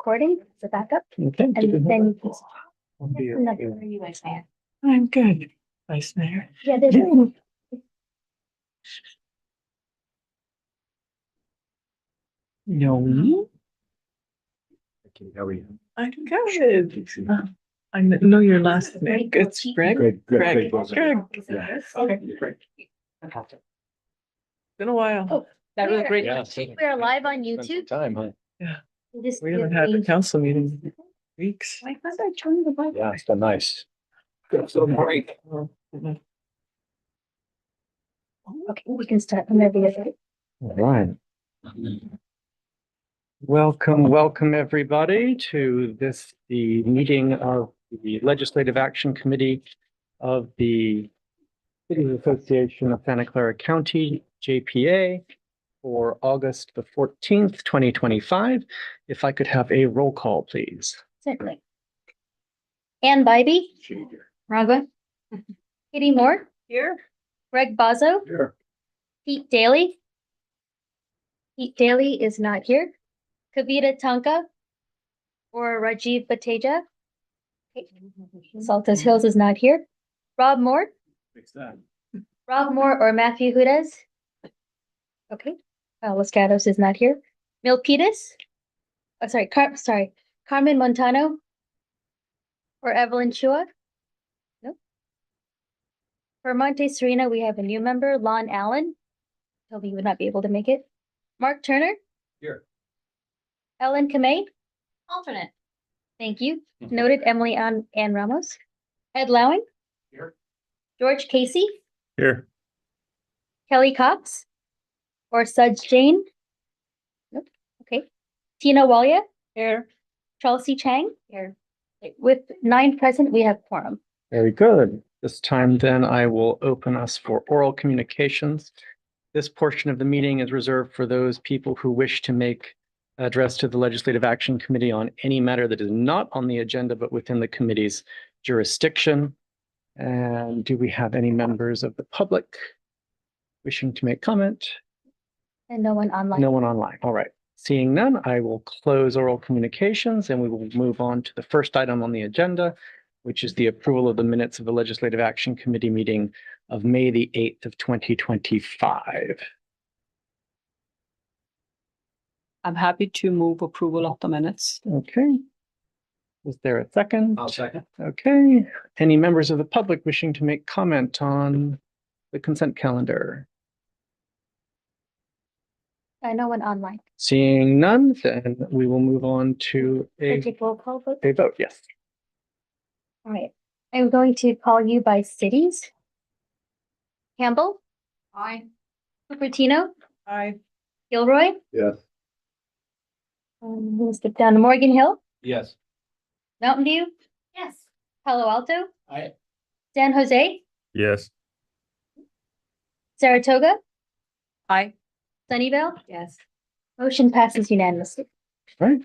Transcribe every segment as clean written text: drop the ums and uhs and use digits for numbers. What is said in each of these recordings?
recording as a backup, Okay. and then you can. I'm good, Vice Mayor. Yeah, there's No, How are you? I'm good. I know your last name. It's Greg. Greg. Greg. Yeah. Okay, great. Been a while. Oh, That was great. Yeah. we are live on YouTube. Time, huh? This We haven't is had a the- council meeting in weeks. Why was I turning the mic? Yeah, it's been nice. So break. Okay, we can start whenever you're ready. All right. Welcome everybody to the meeting of the Legislative Action Committee of the Cities Association of Santa Clara County, JPA, for August the 14th, 2025. If I could have a roll call, please. Certainly. Ann Bybee, Ragwa, Katie Moore, Here. Greg Bazzo, Here. Pete Daly. Pete Daly is not here. Kavita Tanka or Rajiv Bateja. Saltos Hills is not here. Rob Moore, Fix that. Rob Moore or Matthew Hudes. Okay, Los Gatos is not here. Milpitas. Oh, sorry, Carmen Montano or Evelyn Chua. No. For Monte Serena, we have a new member, Lon Allen. Told me you would not be able to make it. Mark Turner. Here. Ellen Kamei. Alternate. Thank you. Noted. Emily Ann Ramos. Ed Lowing. Here. George Casey. Here. Kelly Cox. Or Sudge Jane. Nope. Okay. Tina Walia. Here. Chelsea Chang. Here. With 9 present, we have quorum. Very good. This time then I will open us for oral communications. This portion of the meeting is reserved for those people who wish to make address to the Legislative Action Committee on any matter that is not on the agenda but within the committee's jurisdiction. And do we have any members of the public wishing to make comment? And no one online. No one online. All right. Seeing none, I will close oral communications and we will move on to the first item on the agenda, which is the approval of the minutes of the Legislative Action Committee meeting of May the 8th of 2025. I'm happy to move approval of the minutes. Okay. Is there a second? I'll second. Okay. Any members of the public wishing to make comment on the consent calendar? No one online. Seeing none, then we will move on to Take roll call vote. a vote. Yes. All right. I'm going to call you by cities. Campbell. Aye. Cupertino. Aye. Gilroy. Yes. We'll skip down to Morgan Hill. Yes. Mountain View. Yes. Palo Alto. Aye. San Jose. Yes. Saratoga. Aye. Sunnyvale. Yes. Motion passes unanimously. Right.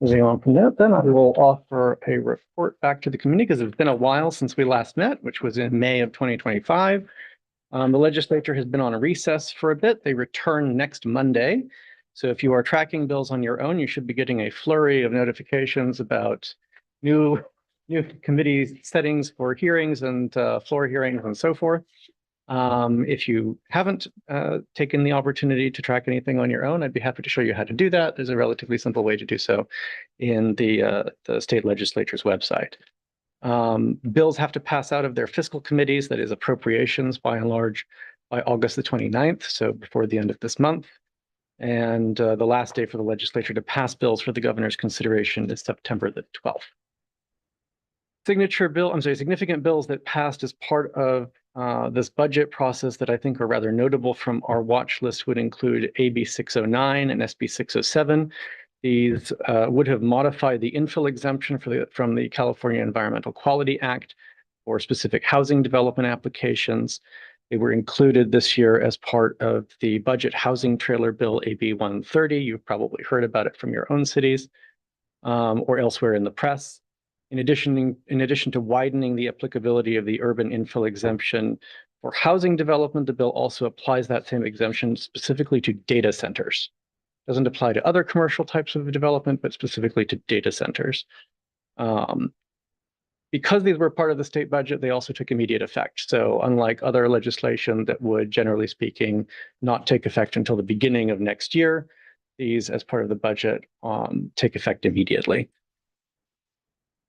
Moving on from that, then I will offer a report back to the committee because it's been a while since we last met, which was in May of 2025. The legislature has been on a recess for a bit. They return next Monday. So if you are tracking bills on your own, you should be getting a flurry of notifications about new committee settings for hearings and floor hearings and so forth. If you haven't taken the opportunity to track anything on your own, I'd be happy to show you how to do that. There's a relatively simple way to do so in the state legislature's website. Bills have to pass out of their fiscal committees, that is appropriations by and large, by August the 29th, so before the end of this month. And the last day for the legislature to pass bills for the governor's consideration is September the 12th. Significant bills that passed as part of this budget process that I think are rather notable from our watch list would include AB 609 and SB 607. These would have modified the infill exemption from the California Environmental Quality Act for specific housing development applications. They were included this year as part of the budget housing trailer bill AB 130. You've probably heard about it from your own cities or elsewhere in the press. In addition to widening the applicability of the urban infill exemption for housing development, the bill also applies that same exemption specifically to data centers. Doesn't apply to other commercial types of development, but specifically to data centers. Because these were part of the state budget, they also took immediate effect. So unlike other legislation that would, generally speaking, not take effect until the beginning of next year, these, as part of the budget, take effect immediately.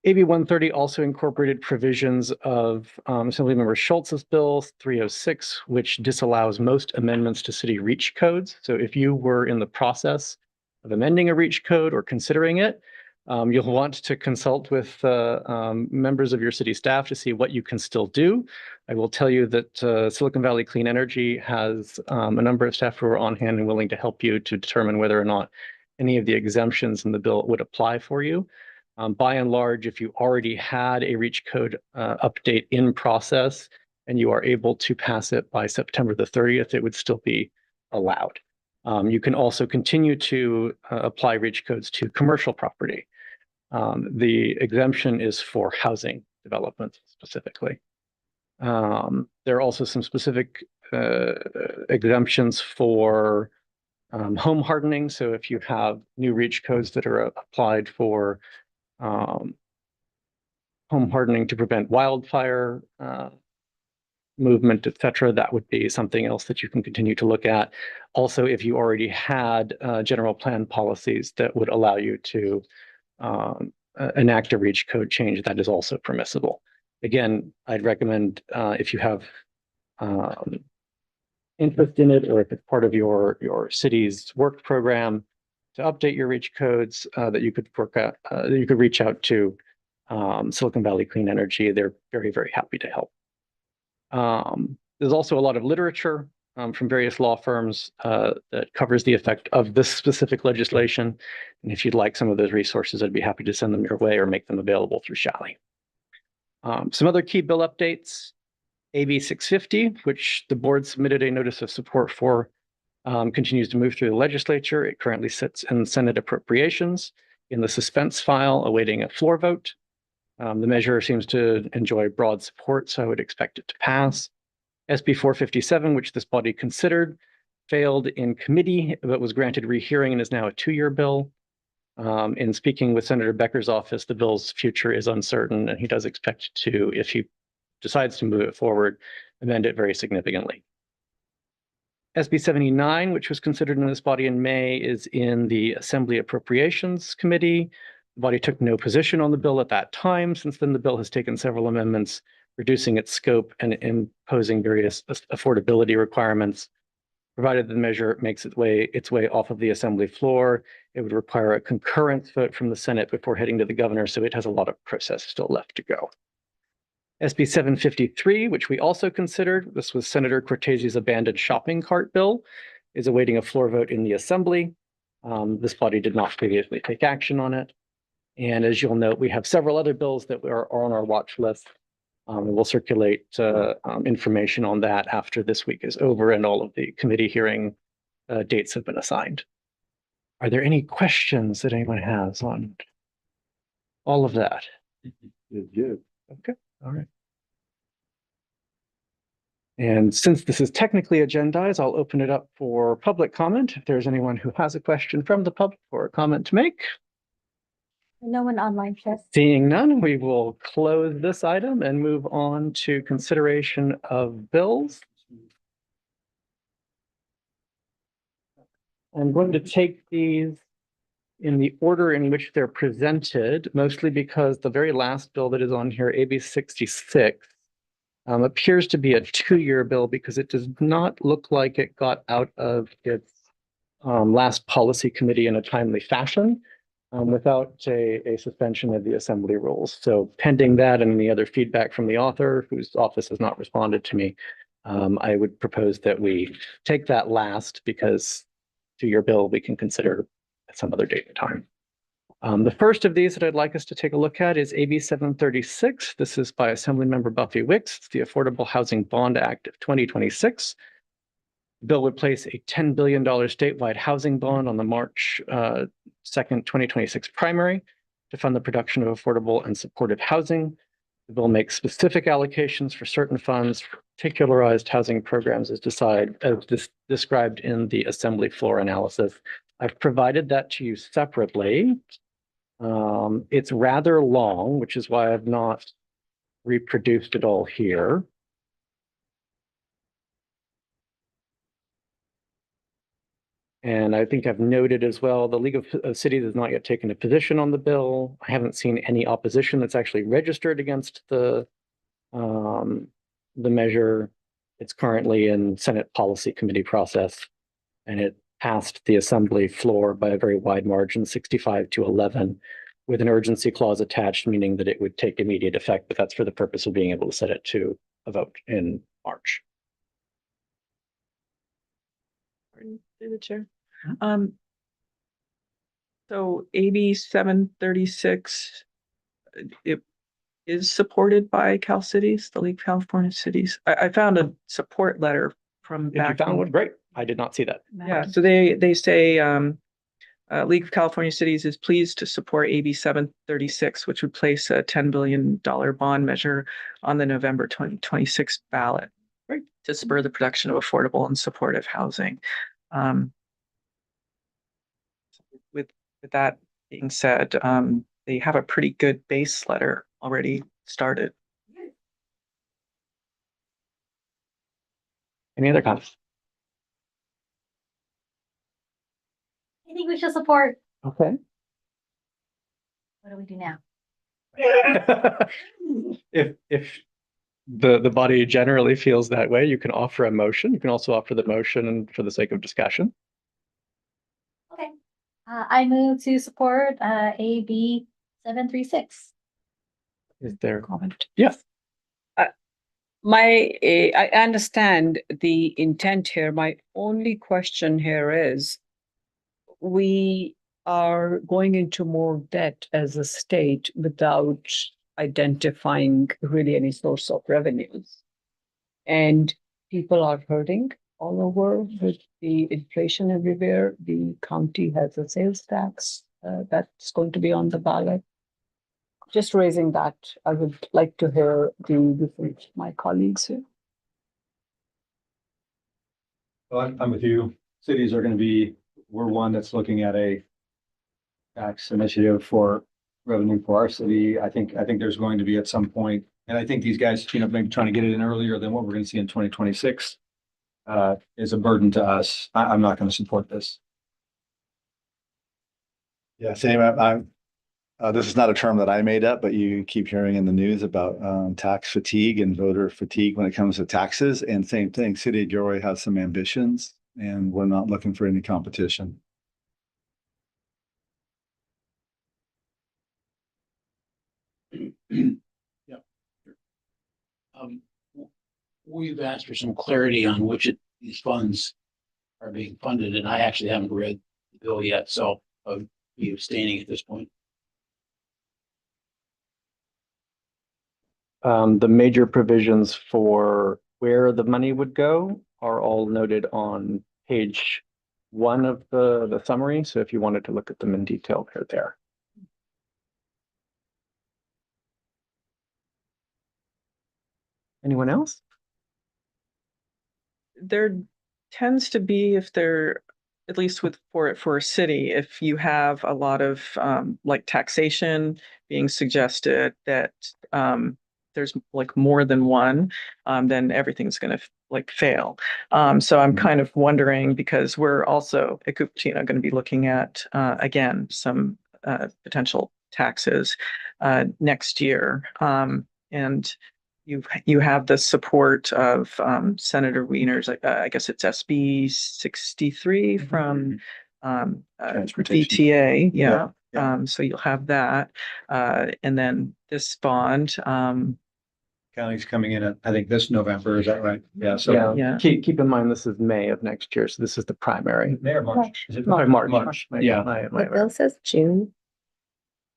AB 130 also incorporated provisions of Assemblymember Schultz's bill 306, which disallows most amendments to city reach codes. So if you were in the process of amending a reach code or considering it, you'll want to consult with members of your city staff to see what you can still do. I will tell you that Silicon Valley Clean Energy has a number of staff who are on hand and willing to help you to determine whether or not any of the exemptions in the bill would apply for you. By and large, if you already had a reach code update in process and you are able to pass it by September the 30th, it would still be allowed. You can also continue to apply reach codes to commercial property. The exemption is for housing development specifically. There are also some specific exemptions for home hardening. So if you have new reach codes that are applied for home hardening to prevent wildfire movement, et cetera, that would be something else that you can continue to look at. Also, if you already had general plan policies that would allow you to enact a reach code change, that is also permissible. Again, I'd recommend if you have interest in it, or if it's part of your city's work program to update your reach codes, that you could work at, you could reach out to Silicon Valley Clean Energy. They're very, very happy to help. There's also a lot of literature from various law firms that covers the effect of this specific legislation. And if you'd like some of those resources, I'd be happy to send them your way or make them available through Shally. Some other key bill updates. AB 650, which the board submitted a notice of support for, continues to move through the legislature. It currently sits in Senate Appropriations in the suspense file, awaiting a floor vote. The measure seems to enjoy broad support, so I would expect it to pass. SB 457, which this body considered, failed in committee, but was granted rehearing and is now a 2-year bill. In speaking with Senator Becker's office, the bill's future is uncertain, and he does expect to, if he decides to move it forward, amend it very significantly. SB 79, which was considered in this body in May, is in the Assembly Appropriations Committee. The body took no position on the bill at that time. Since then, the bill has taken several amendments, reducing its scope and imposing various affordability requirements. Provided the measure makes its way off of the Assembly floor, it would require a concurrent vote from the Senate before heading to the governor, so it has a lot of process still left to go. SB 753, which we also considered, this was Senator Cortese's abandoned shopping cart bill, is awaiting a floor vote in the Assembly. This body did not previously take action on it. And as you'll note, we have several other bills that are on our watch list. And we'll circulate information on that after this week is over and all of the committee hearing dates have been assigned. Are there any questions that anyone has on all of that? Good. Okay, all right. And since this is technically agendized, I'll open it up for public comment. If there's anyone who has a question from the public or a comment to make. No one online, Chess. Seeing none, we will close this item and move on to consideration of bills. I'm going to take these in the order in which they're presented, mostly because the very last bill that is on here, AB 66, appears to be a 2-year bill because it does not look like it got out of its last policy committee in a timely fashion. Without a suspension of the Assembly rules. So pending that and any other feedback from the author, whose office has not responded to me, I would propose that we take that last, because to your bill, we can consider at some other date and time. The first of these that I'd like us to take a look at is AB 736. This is by Assemblymember Buffy Wicks. It's the Affordable Housing Bond Act of 2026. The bill would place a $10 billion statewide housing bond on the March 2nd, 2026 primary to fund the production of affordable and supportive housing. The bill makes specific allocations for certain funds for particularized housing programs as described in the Assembly floor analysis. I've provided that to you separately. It's rather long, which is why I've not reproduced it all here. And I think I've noted as well, the League of Cities has not yet taken a position on the bill. I haven't seen any opposition that's actually registered against the measure. It's currently in Senate Policy Committee process, and it passed the Assembly floor by a very wide margin, 65-11, with an urgency clause attached, meaning that it would take immediate effect, but that's for the purpose of being able to set it to a vote in March. Through the chair. So AB 736, it is supported by Cal Cities, the League of California Cities. I found a support letter from If you back. found one, great. I did not see that. Yeah, so they say, League of California Cities is pleased to support AB 736, which would place a $10 billion bond measure on the November 2026 ballot. Right. To spur the production of affordable and supportive housing. With that being said, they have a pretty good base letter already started. Any other comments? I think we should support. Okay. What do we do now? If the body generally feels that way, you can offer a motion. You can also offer the motion for the sake of discussion. Okay. I move to support AB 736. Is there? Comment. Yes. I understand the intent here. My only question here is, we are going into more debt as a state without identifying really any source of revenues. And people are hurting all over with the inflation everywhere. The county has a sales tax that's going to be on the ballot. Just raising that, I would like to hear my colleagues here. Well, I'm with you. Cities are going to be, we're one that's looking at a tax initiative for revenue for our city. I think there's going to be at some point, and I think these guys, maybe trying to get it in earlier than what we're going to see in 2026 is a burden to us. I'm not going to support this. Yeah, same. This is not a term that I made up, but you keep hearing in the news about tax fatigue and voter fatigue when it comes to taxes. And same thing, City of Gilroy has some ambitions, and we're not looking for any competition. Yeah. We've asked for some clarity on which of these funds are being funded, and I actually haven't read the bill yet, so I'll be abstaining at this point. The major provisions for where the money would go are all noted on page 1 of the summary. So if you wanted to look at them in detail, they're there. Anyone else? There tends to be, if they're, at least for a city, if you have a lot of like taxation being suggested that there's like more than one, then everything's going to fail. So I'm kind of wondering, because we're also at Cupertino going to be looking at again some potential taxes next year, and you have the support of Senator Wiener's, I guess it's SB 63 from Transportation. VTA. Yeah. So you'll have that. And then this bond. County's coming in at, I think, this November. Is that right? Yeah. So Yeah. Yeah. Keep in mind, this is May of next year. So this is the primary. May or March? Is it March. Yeah. The bill says June.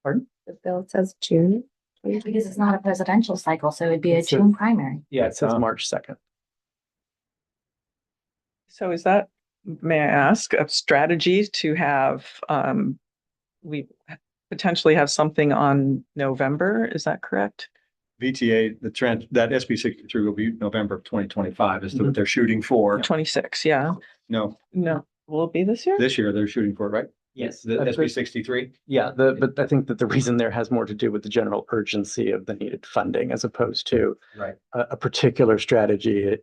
Pardon? The bill says June. Because it's not a presidential cycle, so it'd be a It's a- June primary. Yeah, it says March 2nd. So is that, may I ask, a strategy to have, we potentially have something on November? Is that correct? VTA, that SB 63 will be November of 2025 is what they're shooting for. 26, yeah. No, No, Will it be this year? This year, they're shooting for it, right? Yes. The SB 63. Yeah, but I think that the reason there has more to do with the general urgency of the needed funding as opposed to Right. a particular strategy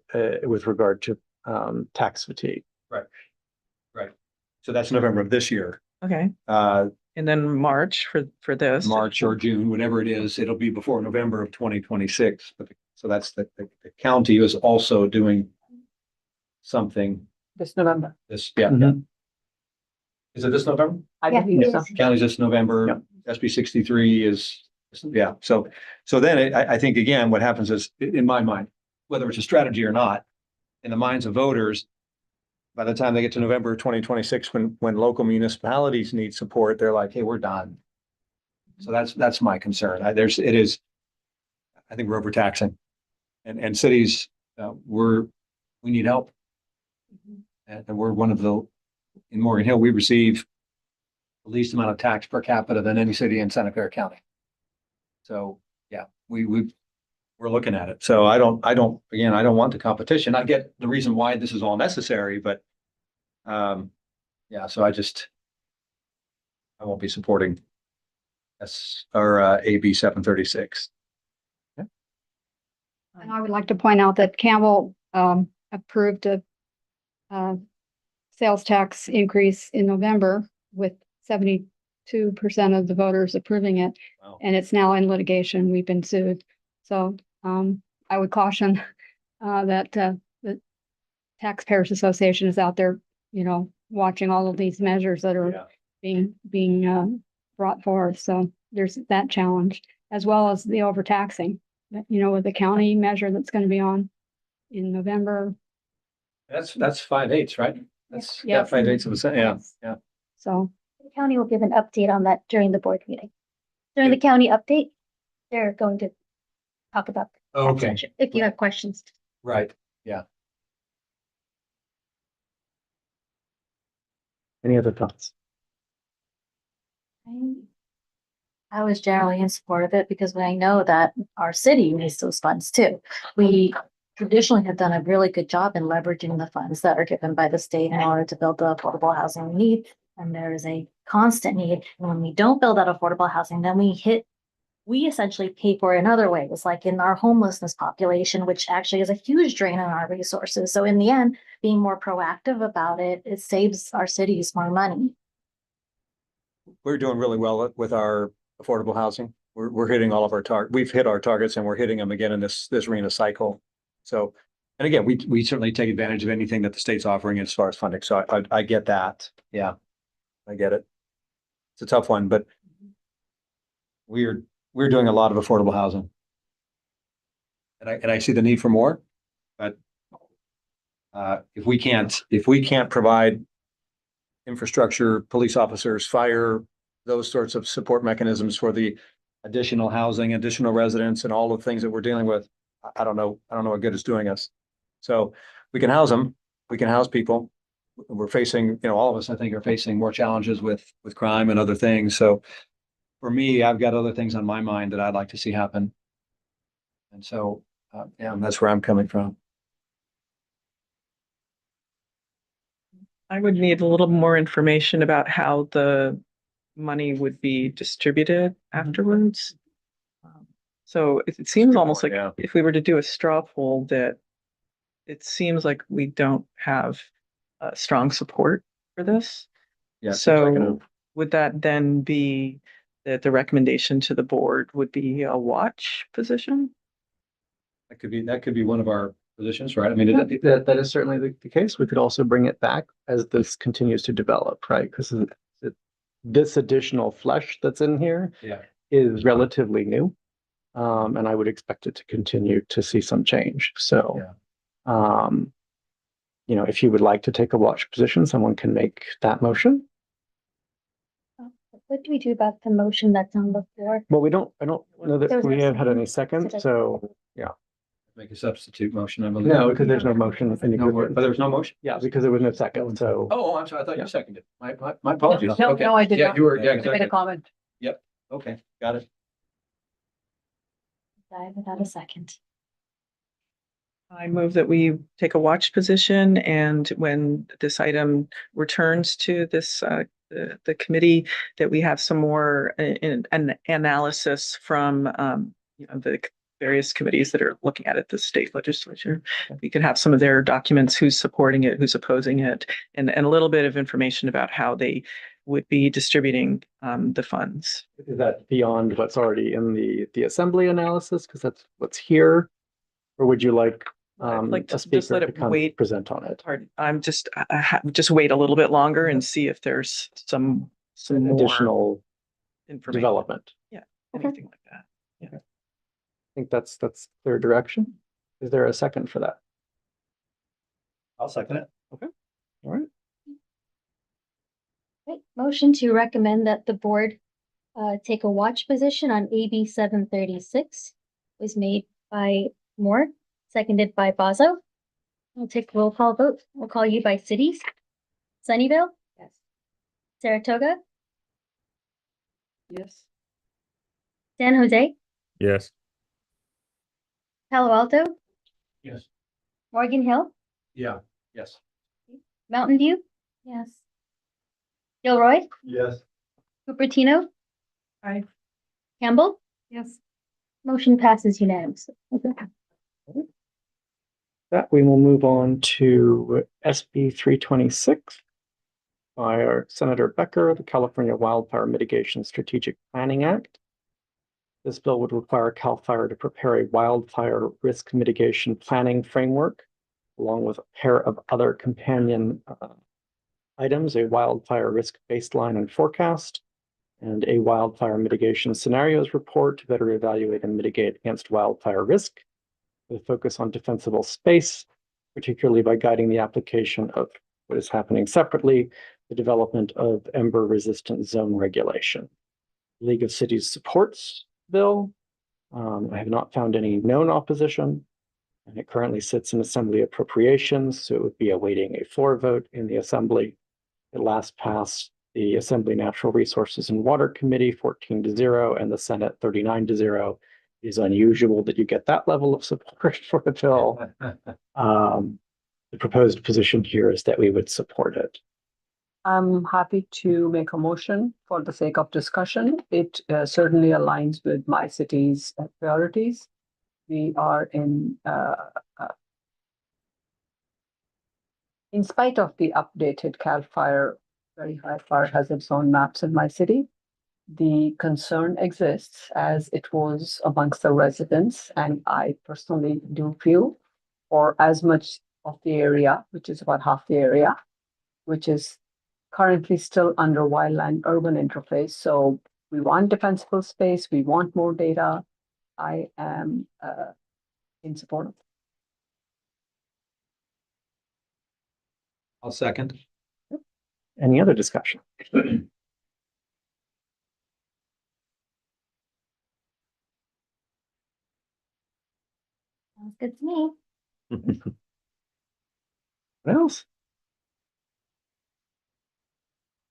with regard to tax fatigue. Right. So that's November of this year. Okay, Uh, and then March for this. March or June, whatever it is, it'll be before November of 2026. But so that's the county is also doing something This November. this, yeah. Mhm. Is it this November? I Yeah, believe it so. is. County's this November, Yep. SB 63 is, yeah, so then I think again, what happens is, in my mind, whether it's a strategy or not, in the minds of voters, by the time they get to November 2026, when local municipalities need support, they're like, hey, we're done. So that's my concern. I think we're overtaxing. And cities, we need help. And we're one of in Morgan Hill, we receive the least amount of tax per capita than any city in Santa Clara County. So, yeah, we're looking at it. So I don't want the competition. I get the reason why this is all necessary, but yeah, so I won't be supporting AB 736. And I would like to point out that Campbell approved a sales tax increase in November with 72% of the voters approving it. Wow. And it's now in litigation. We've been sued. So I would caution that the Taxpayers Association is out there, watching all of these measures that are being brought forth. So there's that challenge, as well as the overtaxing, with the county measure that's going to be on in November. That's 5/8, right? That's, Yeah. 5/8%. Yeah. So The county will give an update on that during the board meeting. During the county update, they're going to talk about the tax Okay, measure, if you have questions. right. Yeah. Any other thoughts? I was generally in support of it because I know that our city needs those funds too. We traditionally have done a really good job in leveraging the funds that are given by the state in order to build the affordable housing we need. And there is a constant need. And when we don't build that affordable housing, then we essentially pay for it in other ways, like in our homelessness population, which actually is a huge drain on our resources. So in the end, being more proactive about it, it saves our cities more money. We're doing really well with our affordable housing. We're hitting all of our we've hit our targets and we're hitting them again in this RENA cycle. So, and again, we certainly take advantage of anything that the state's offering as far as funding. So I get that. Yeah, I get it. It's a tough one, but we're doing a lot of affordable housing. And I see the need for more, but if we can't provide infrastructure, police officers, fire, those sorts of support mechanisms for the additional housing, additional residents, and all the things that we're dealing with, I don't know what good it's doing us. So we can house them, we can house people. We're facing, all of us, I think, are facing more challenges with crime and other things. So for me, I've got other things on my mind that I'd like to see happen. And so, that's where I'm coming from. I would need a little more information about how the money would be distributed afterwards. So it seems almost like Yeah. if we were to do a straw poll, that it seems like we don't have strong support for this. Yeah. it seems like So would that then be that the recommendation to the board would be a watch position? that could be one of our positions, right? I mean, That is certainly the case. We could also bring it back as this continues to develop, right? Because this additional flesh that's in here yeah. is relatively new. And I would expect it to continue to see some change. So, if you would like to take a watch position, someone can make that motion. What do we do about the motion that's on the floor? Well, I don't know There that was we no have had any second. seconds, so Make a substitute motion, I believe. no, because there's no motion. There's no motion? Yeah, because there was no second, so. Oh, I'm sorry. I thought you seconded. My apologies. No, Okay. I did Yeah, not. you were, yeah, I made a exactly. comment. Okay, got it. Die without a second. I move that we take a watch position, and when this item returns to this, the committee, that we have some more an analysis from, the various committees that are looking at it, the state legislature. We can have some of their documents, who's supporting it, who's opposing it, and a little bit of information about how they would be distributing the funds. Is that beyond what's already in the assembly analysis? Because that's what's here. Or would you like I'd like to a just speaker let to it come wait. present on it? Pardon, I'm just, just wait a little bit longer and see if there's some more Additional information, development. anything like that. I think that's their direction. Is there a second for that? I'll second it. All right. Right, motion to recommend that the board take a watch position on AB 736 was made by Moore, seconded by Bazo. We'll take roll call vote. We'll call you by cities. Sunnyvale, Yes. Saratoga, Yes. San Jose, Yes. Palo Alto, Yes. Morgan Hill, Yeah, yes. Mountain View, Yes. Gilroy, Yes. Cupertino, Aye. Campbell. Yes. Motion passes unanimously. That we will move on to SB 326 by our Senator Becker, the California Wildfire Mitigation Strategic Planning Act. This bill would require CAL FIRE to prepare a wildfire risk mitigation planning framework, along with a pair of other companion items, a wildfire risk baseline and forecast, and a wildfire mitigation scenarios report to better evaluate and mitigate against wildfire risk, with a focus on defensible space, particularly by guiding the application of what is happening separately, the development of ember-resistant zone regulation. League of Cities supports the bill. I have not found any known opposition, and it currently sits in Assembly Appropriations, so it would be awaiting a floor vote in the Assembly. It last passed the Assembly Natural Resources and Water Committee 14-0 and the Senate 39-0. It is unusual that you get that level of support for the bill. The proposed position here is that we would support it. I'm happy to make a motion for the sake of discussion. It certainly aligns with my city's priorities. We are in spite of the updated CAL FIRE, very high fire hazard zone maps in my city, the concern exists as it was amongst the residents, and I personally do feel for as much of the area, which is about half the area, which is currently still under wildland urban interface. So we want defensible space, we want more data. I am in support of it. I'll second. Any other discussion? Sounds good to me. What else?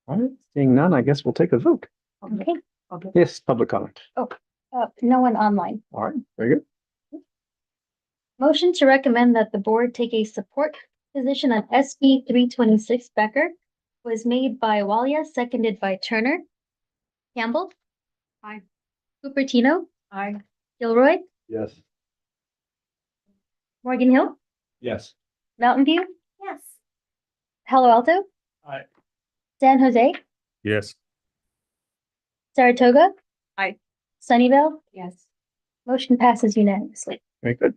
All right, seeing none, I guess we'll take a vote. Okay, Yes, public comment. no one online. All right, very good. Motion to recommend that the board take a support position on SB 326 Becker was made by Walia, seconded by Turner. Campbell. Aye. Cupertino, Aye. Gilroy, Yes. Morgan Hill, Yes. Mountain View, Yes. Palo Alto. Aye. San Jose, Yes. Saratoga. Aye. Sunnyvale. Yes. Motion passes unanimously. Very good.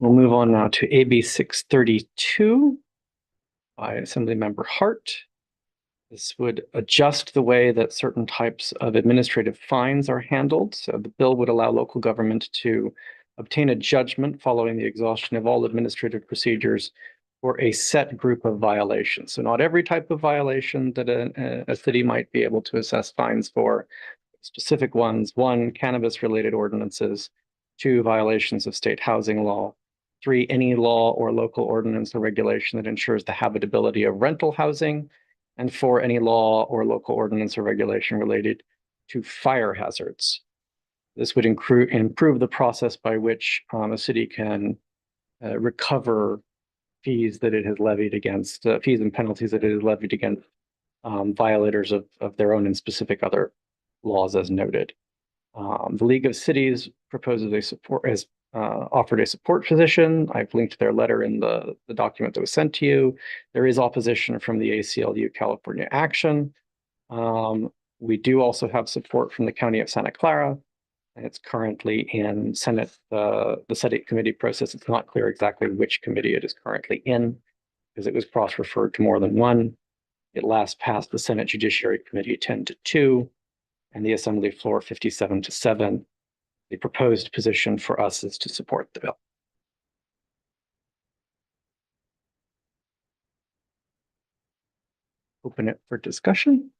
We'll move on now to AB 632 by Assemblymember Hart. This would adjust the way that certain types of administrative fines are handled. So the bill would allow local government to obtain a judgment following the exhaustion of all administrative procedures for a set group of violations. So not every type of violation that a city might be able to assess fines for, specific ones. 1, cannabis-related ordinances. 2, violations of state housing law. 3, any law or local ordinance or regulation that ensures the habitability of rental housing. And 4, any law or local ordinance or regulation related to fire hazards. This would improve the process by which a city can recover fees that it has levied against, fees and penalties that it has levied against violators of their own and specific other laws as noted. The League of Cities proposes has offered a support position. I've linked their letter in the document that was sent to you. There is opposition from the ACLU California Action. We do also have support from the County of Santa Clara. And it's currently in Senate, the Senate committee process. It's not clear exactly which committee it is currently in because it was cross-referred to more than one. It last passed the Senate Judiciary Committee 10-2 and the Assembly floor 57-7. The proposed position for us is to support the bill. Open it for discussion.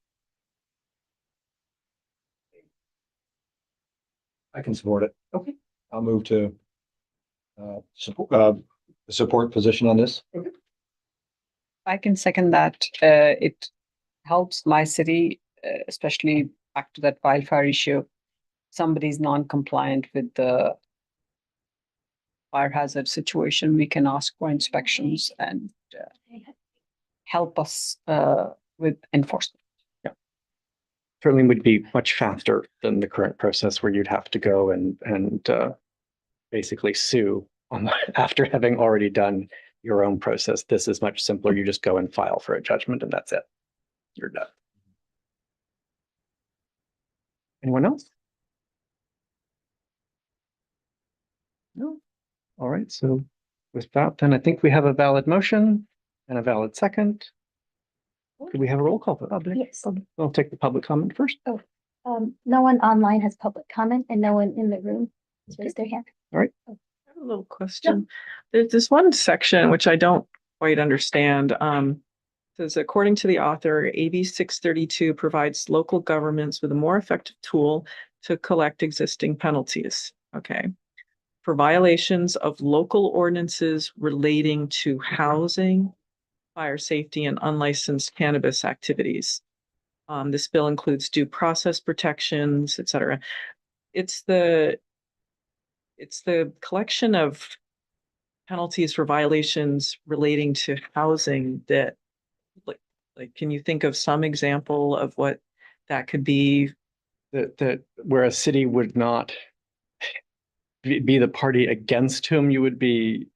I can support it. Okay. I'll move to support position on this. I can second that. It helps my city, especially back to that wildfire issue. Somebody's non-compliant with the fire hazard situation, we can ask for inspections and help us with enforcement. Certainly would be much faster than the current process where you'd have to go and basically sue on after having already done your own process. This is much simpler. You just go and file for a judgment and that's it. You're done. Anyone else? No? All right. So with that, then I think we have a valid motion and a valid second. Could we have a roll call vote? Yes. We'll take the public comment first. No one online has public comment and no one in the room has raised their hand. I have a little question. There's this one section which I don't quite understand. Says, according to the author, AB 632 provides local governments with a more effective tool to collect existing penalties. Okay. For violations of local ordinances relating to housing, fire safety, and unlicensed cannabis activities. This bill includes due process protections, et cetera. It's the collection of penalties for violations relating to housing that, like, can you think of some example of what that could be? That where a city would not be the party against whom you would be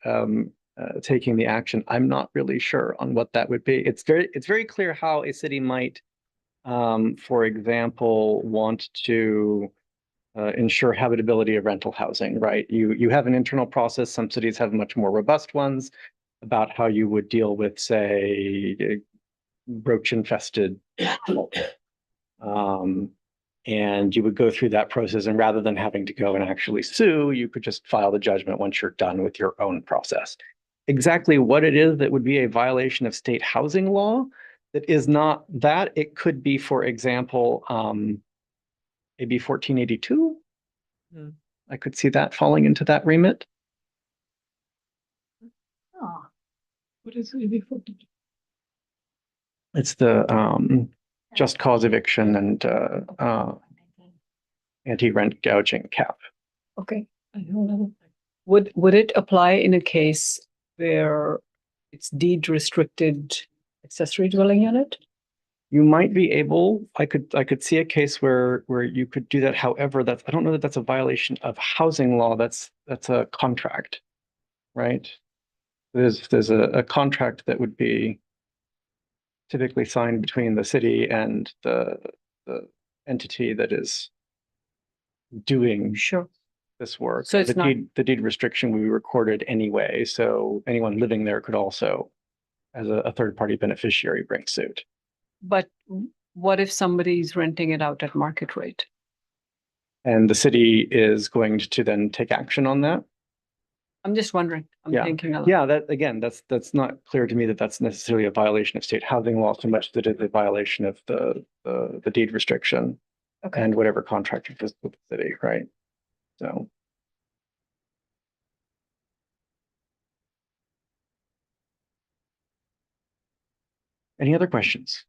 taking the action. I'm not really sure on what that would be. It's very clear how a city might, for example, want to ensure habitability of rental housing, right? You have an internal process. Some cities have much more robust ones about how you would deal with, say, roach infested. And you would go through that process, and rather than having to go and actually sue, you could just file the judgment once you're done with your own process. Exactly what it is that would be a violation of state housing law that is not that, it could be, for example, AB 1482. I could see that falling into that remit. Oh, What is AB 14? It's the just cause eviction and anti-rent gouging cap. Okay. Would it apply in a case where it's deed restricted accessory dwelling unit? You might be able, I could see a case where you could do that. However, I don't know that that's a violation of housing law. That's a contract, right? There's a contract that would be typically signed between the city and the entity that is doing Sure. this work. So it's not- the deed restriction will be recorded anyway, so anyone living there could also, as a third-party beneficiary, bring suit. But what if somebody's renting it out at market rate? And the city is going to then take action on that. I'm just wondering. I'm Yeah. thinking of. Yeah, that again, that's not clear to me that that's necessarily a violation of state housing law so much that it's a violation of the deed restriction Okay. and whatever contract exists with the city, right? So. Any other questions?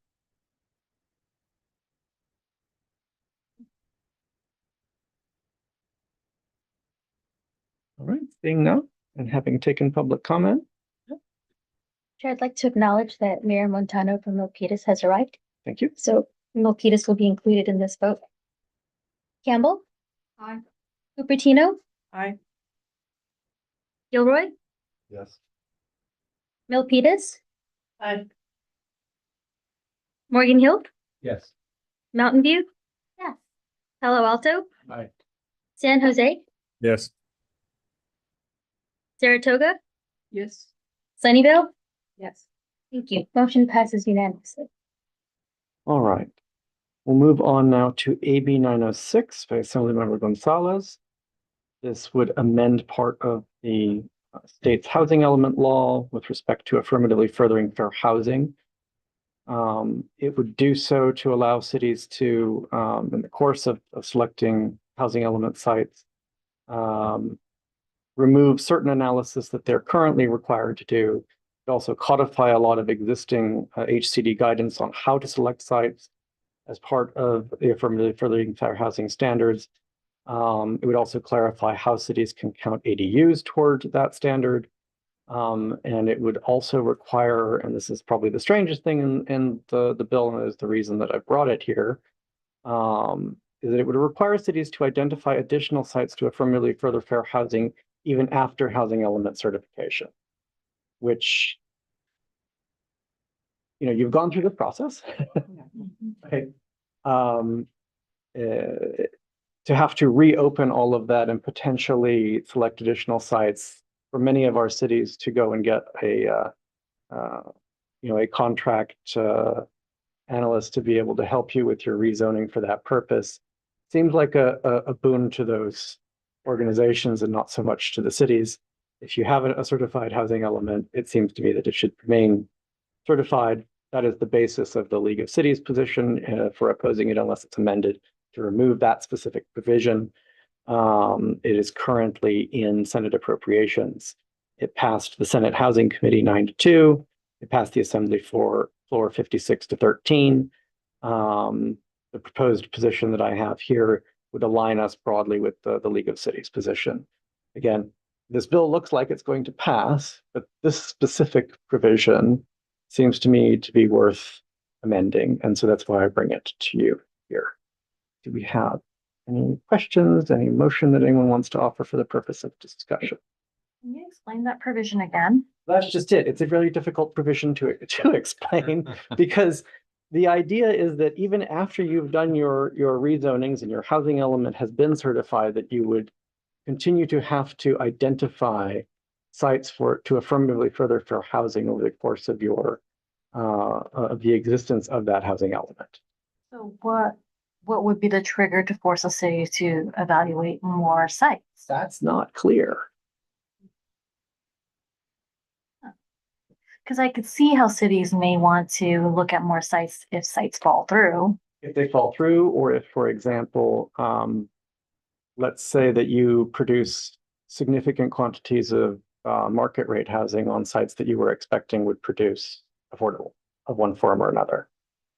All right, seeing none, And having taken public comment, Chair, I'd like to acknowledge that Mayor Montano from Milpitas has arrived, thank you. so Milpitas will be included in this vote. Campbell, Aye. Cupertino, Aye. Gilroy, Yes. Milpitas, Aye. Morgan Hill, Yes. Mountain View, Yes. Palo Alto, Aye. San Jose, Yes. Saratoga, Yes. Sunnyvale. Yes. Thank you. Motion passes unanimously. All right. We'll move on now to AB 906 by Assemblymember Gonzalez. This would amend part of the state's housing element law with respect to affirmatively furthering fair housing. It would do so to allow cities to, in the course of selecting housing element sites, remove certain analysis that they're currently required to do. It also codify a lot of existing HCD guidance on how to select sites as part of the affirmatively furthering fair housing standards. It would also clarify how cities can count ADUs toward that standard. And it would also require, and this is probably the strangest thing in the bill, and is the reason that I brought it here, is that it would require cities to identify additional sites to affirmatively further fair housing even after housing element certification, which, you've gone through the process, right? To have to reopen all of that and potentially select additional sites for many of our cities to go and get a contract analyst to be able to help you with your rezoning for that purpose seems like a boon to those organizations and not so much to the cities. If you have a certified housing element, it seems to me that it should remain certified. That is the basis of the League of Cities position for opposing it unless it's amended to remove that specific provision. It is currently in Senate appropriations. It passed the Senate Housing Committee 9-2. It passed the Assembly floor 56-13. The proposed position that I have here would align us broadly with the League of Cities position. Again, this bill looks like it's going to pass, but this specific provision seems to me to be worth amending. And so that's why I bring it to you here. Do we have any questions, any motion that anyone wants to offer for the purpose of discussion? Can you explain that provision again? That's just it. It's a really difficult provision to explain because the idea is that even after you've done your rezonings and your housing element has been certified, that you would continue to have to identify sites to affirmatively further fair housing over the course of of the existence of that housing element. So what would be the trigger to force a city to evaluate more sites? That's not clear. Because I could see how cities may want to look at more sites if sites fall through. If they fall through, or if, for example, let's say that you produce significant quantities of market rate housing on sites that you were expecting would produce affordable of one form or another.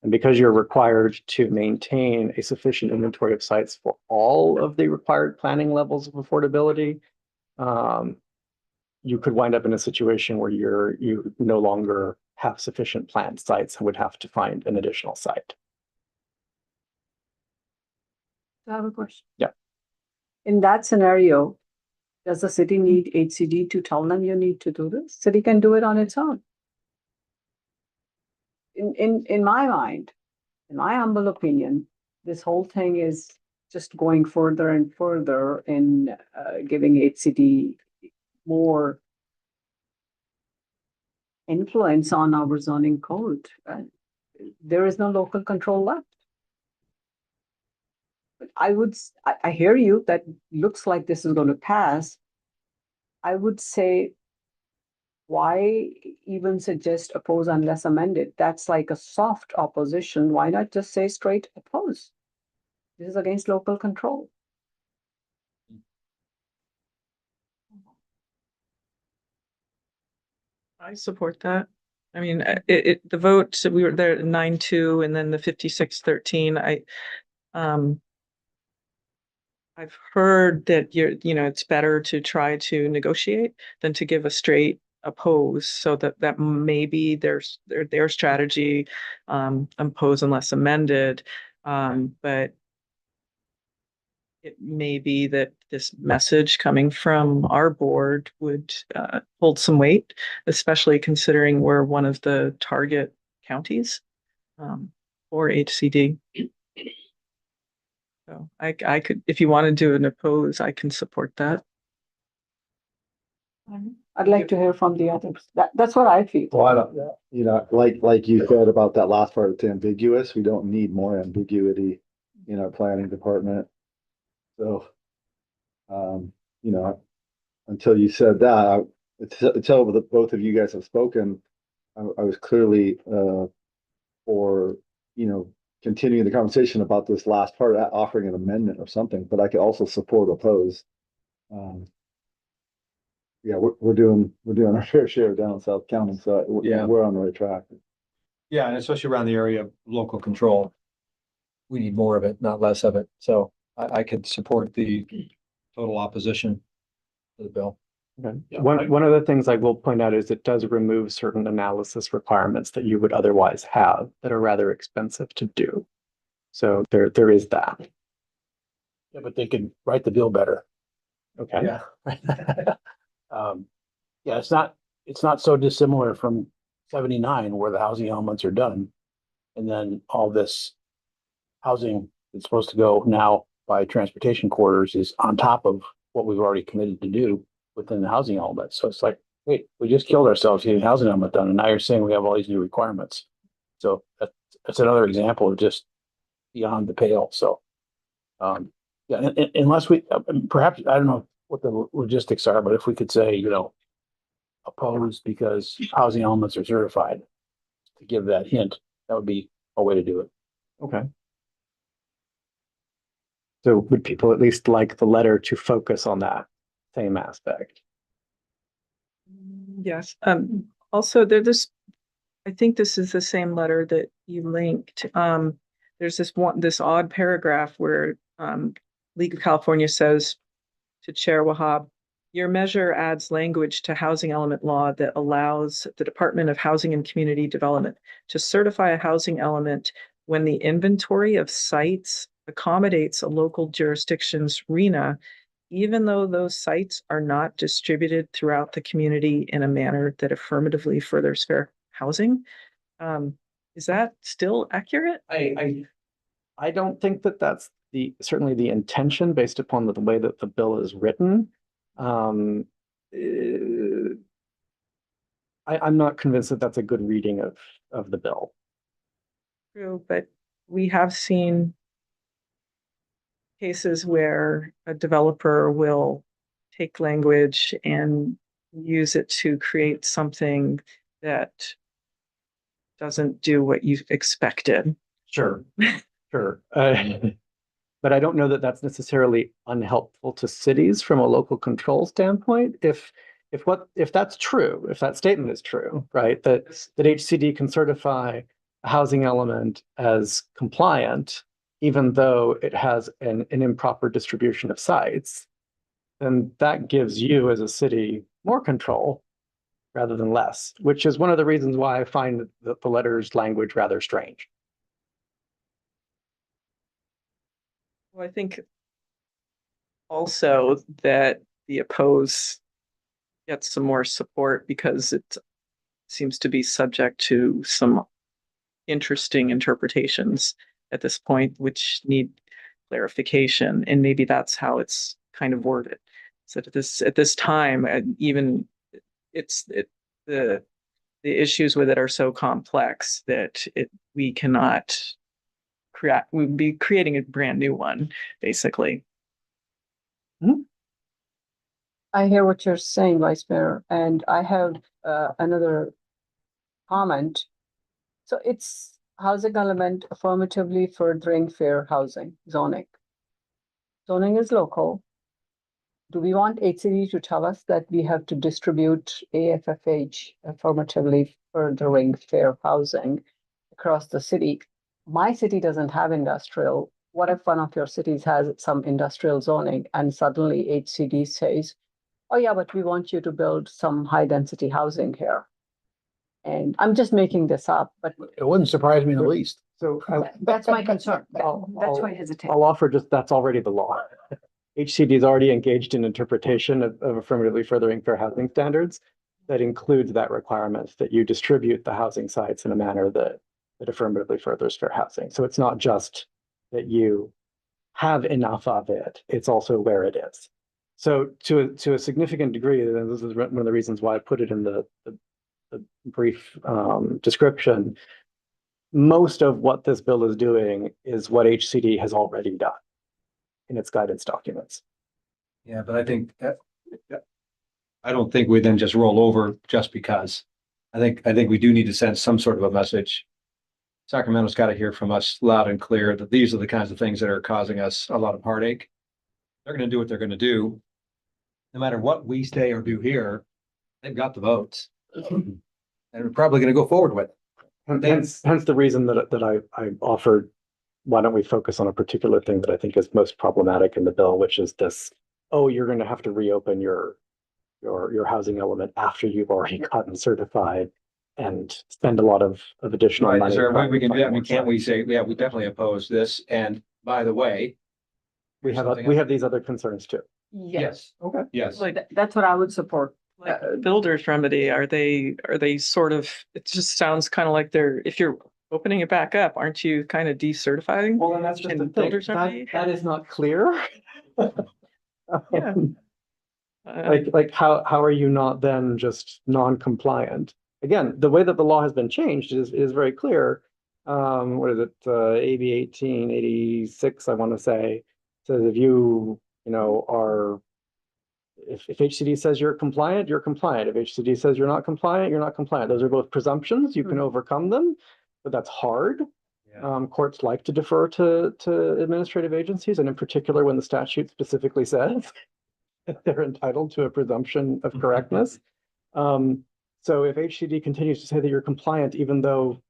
And because you're required to maintain a sufficient inventory of sites for all of the required planning levels of affordability, you could wind up in a situation where you no longer have sufficient planned sites and would have to find an additional site. I have a question. Yeah. In that scenario, does the city need HCD to tell them you need to do this? City can do it on its own. In my mind, in my humble opinion, this whole thing is just going further and further in giving HCD more influence on our zoning code. There is no local control left. But I hear you, that looks like this is going to pass. I would say, why even suggest oppose unless amended? That's like a soft opposition. Why not just say straight oppose? This is against local control. I support that. I mean, the vote, so we were there at 9-2 and then the 56-13. I've heard that it's better to try to negotiate than to give a straight oppose, so that maybe their strategy, oppose unless amended. But it may be that this message coming from our board would hold some weight, especially considering we're one of the target counties for HCD. So I could, if you want to do an oppose, I can support that. I'd like to hear from the others. That's what I feel. Well, I don't, you know, like you said about that last part, it's ambiguous. We don't need more ambiguity in our planning department. So, you know, until you said that, until both of you guys have spoken, I was clearly for, you know, continuing the conversation about this last part, offering an amendment or something, but I could also support oppose. Yeah, we're doing our fair share down in South County, so we're on the right track. Yeah, and especially around the area of local control. We need more of it, not less of it. So I could support the total opposition to the bill. Okay. Yeah, One of the things I will point out is it does remove certain analysis requirements that you would otherwise have that are rather expensive to do. So there is that. Yeah, but they could write the bill better. Okay. Yeah. Yeah, it's not so dissimilar from 79 where the housing elements are done. And then all this housing that's supposed to go now by transportation corridors is on top of what we've already committed to do within the housing element. So it's like, wait, we just killed ourselves getting housing element done. And now you're saying we have all these new requirements. So that's another example of just beyond the pale. So, yeah, unless we, perhaps, I don't know what the logistics are, but if we could say, you know, oppose because housing elements are certified, to give that hint, that would be a way to do it. Okay. So would people at least like the letter to focus on that same aspect? Yes. Also, I think this is the same letter that you linked. There's this odd paragraph where League of California says to Chair Wahab, your measure adds language to housing element law that allows the Department of Housing and Community Development to certify a housing element when the inventory of sites accommodates a local jurisdiction's RENA, even though those sites are not distributed throughout the community in a manner that affirmatively furthers fair housing. Is that still accurate? I don't think that that's certainly the intention based upon the way that the bill is written. I'm not convinced that that's a good reading of the bill. True, but we have seen cases where a developer will take language and use it to create something that doesn't do what you expected. Sure, sure. But I don't know that that's necessarily unhelpful to cities from a local control standpoint. If that's true, if that statement is true, right, that HCD can certify a housing element as compliant, even though it has an improper distribution of sites, then that gives you as a city more control rather than less, which is one of the reasons why I find the letter's language rather strange. Well, I think also that the oppose gets some more support because it seems to be subject to some interesting interpretations at this point, which need clarification. And maybe that's how it's kind of worded. So at this time, even the issues with it are so complex that we cannot create, we'd be creating a brand new one, basically. I hear what you're saying, Vice Mayor, and I have another comment. So it's housing element affirmatively furthering fair housing zoning. Zoning is local. Do we want HCD to tell us that we have to distribute AFFH affirmatively furthering fair housing across the city? My city doesn't have industrial what if one of your cities has some industrial zoning and suddenly HCD says, oh yeah, but we want you to build some high density housing here. And I'm just making this up, but It wouldn't surprise me in the least. So that's my concern. I'll- That's I'll- why I hesitate. I'll offer just, that's already the law. HCD is already engaged in interpretation of affirmatively furthering fair housing standards that includes that requirement that you distribute the housing sites in a manner that affirmatively furthers fair housing. So it's not just that you have enough of it, it's also where it is. So to a significant degree, and this is one of the reasons why I put it in the brief description, most of what this bill is doing is what HCD has already done in its guidance documents. Yeah, but I think I don't think we then just roll over just because. I think we do need to send some sort of a message. Sacramento's got to hear from us loud and clear that these are the kinds of things that are causing us a lot of heartache. They're going to do what they're going to do. No matter what we say or do here, they've got the votes. And we're probably going to go forward with it. And hence the reason that I offered, why don't we focus on a particular thing that I think is most problematic in the bill, which is this, oh, you're going to have to reopen your housing element after you've already gotten certified and spend a lot of additional Right, money. is there a way we can do that? I mean, can't we say, yeah, we definitely oppose this, and by the way. We have these other concerns too. Yes, Okay. Yes. Like, that's what I would support. like builder's remedy, are they sort of, it just sounds kind of like if you're opening it back up, aren't you kind of decertifying? Well, and that's just And the thing, builder's remedy? that is not clear. Yeah. Like how are you not then just non-compliant? Again, the way that the law has been changed is very clear. What is it? AB 1886, I want to say, says if you are, if HCD says you're compliant, you're compliant. If HCD says you're not compliant, you're not compliant. Those are both presumptions. You can overcome them, but that's hard. Yeah. Courts like to defer to administrative agencies, and in particular when the statute specifically says they're entitled to a presumption of correctness. So if HCD continues to say that you're compliant, even though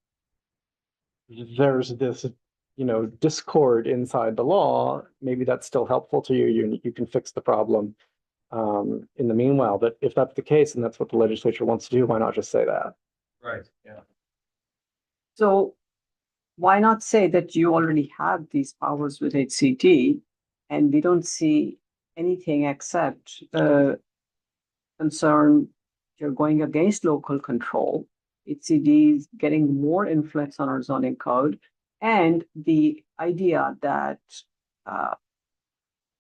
there's this, discord inside the law, maybe that's still helpful to you. You can fix the problem in the meanwhile. But if that's the case, and that's what the legislature wants to do, why not just say that? Right, yeah. So why not say that you already have these powers with HCD and we don't see anything except the concern you're going against local control. HCD is getting more influence on our zoning code and the idea that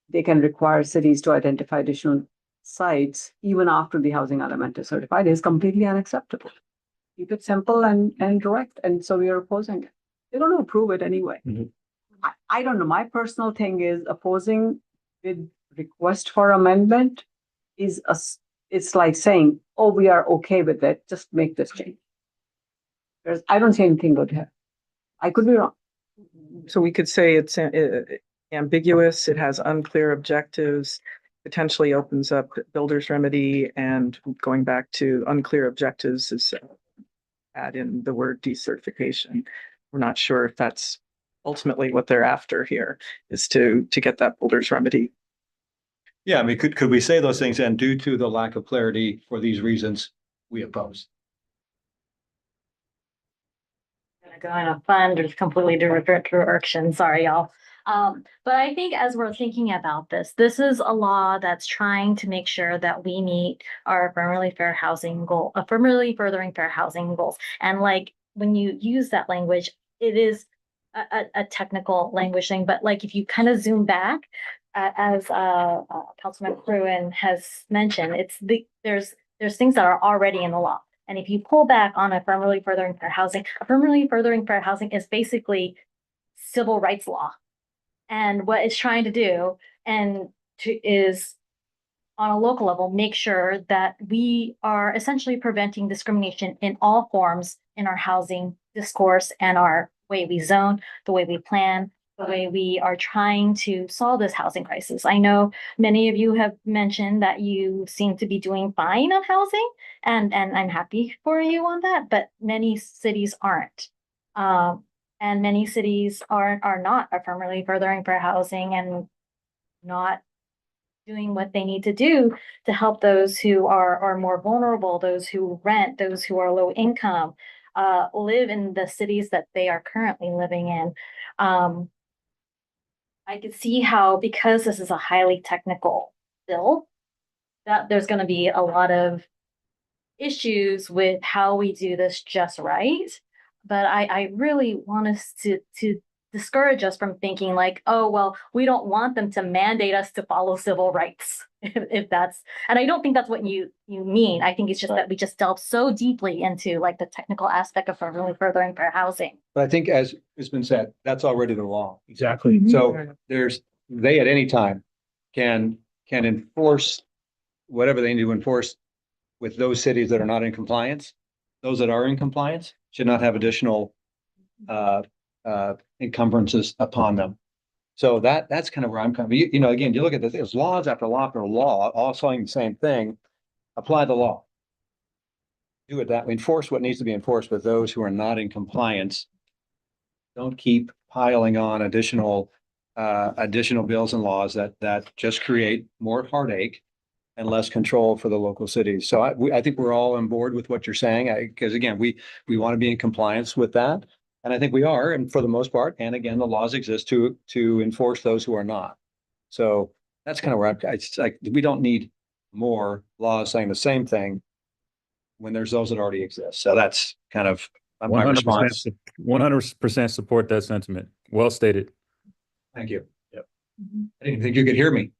they can require cities to identify additional sites even after the housing element is certified is completely unacceptable. Keep it simple and direct, and so we are opposing it. They're going to approve it anyway. Mhm. I don't know. My personal thing is opposing with request for amendment is it's like saying, oh, we are okay with it, just make this change. I don't see anything good here. I could be wrong. So we could say it's ambiguous, it has unclear objectives, potentially opens up builder's remedy, and going back to unclear objectives is add in the word decertification. We're not sure if that's ultimately what they're after here, is to get that builder's remedy. Yeah, I mean, could we say those things, and due to the lack of clarity for these reasons, we oppose? Gonna go in a fund or completely different direction. Sorry, y'all. But I think as we're thinking about this is a law that's trying to make sure that we meet our affirmatively fair housing goal, affirmatively furthering fair housing goals. And like when you use that language, it is a technical language thing. But like if you kind of zoom back, as Councilman Fruin has mentioned, there's things that are already in the law. And if you pull back on affirmatively furthering fair housing is basically civil rights law. And what it's trying to do is on a local level, make sure that we are essentially preventing discrimination in all forms in our housing discourse and our way we zone, the way we plan, the way we are trying to solve this housing crisis. I know many of you have mentioned that you seem to be doing fine on housing, and I'm happy for you on that, but many cities aren't. And many cities are not affirmatively furthering for housing and not doing what they need to do to help those who are more vulnerable, those who rent, those who are low income, live in the cities that they are currently living in. I could see how, because this is a highly technical bill, that there's going to be a lot of issues with how we do this just right. But I really want us to discourage us from thinking like, oh, well, we don't want them to mandate us to follow civil rights. If that's, and I don't think that's what you mean. I think it's just that we just delve so deeply into like the technical aspect of really furthering fair housing. But I think as has been said, that's already the law. Exactly. So they at any time can enforce whatever they need to enforce with those cities that are not in compliance. Those that are in compliance should not have additional encumbrances upon them. So that's kind of where I'm coming. You know, again, you look at this, there's laws after law after law, all saying the same thing. Apply the law. Do it that way. Enforce what needs to be enforced with those who are not in compliance. Don't keep piling on additional bills and laws that just create more heartache and less control for the local cities. So I think we're all on board with what you're saying, because again, we want to be in compliance with that. And I think we are, and for the most part, and again, the laws exist to enforce those who are not. So that's kind of where it's like, we don't need more laws saying the same thing when there's those that already exist. So that's kind of my response. 100% support that sentiment. Well stated. Thank you. Yep. I didn't think you could hear me.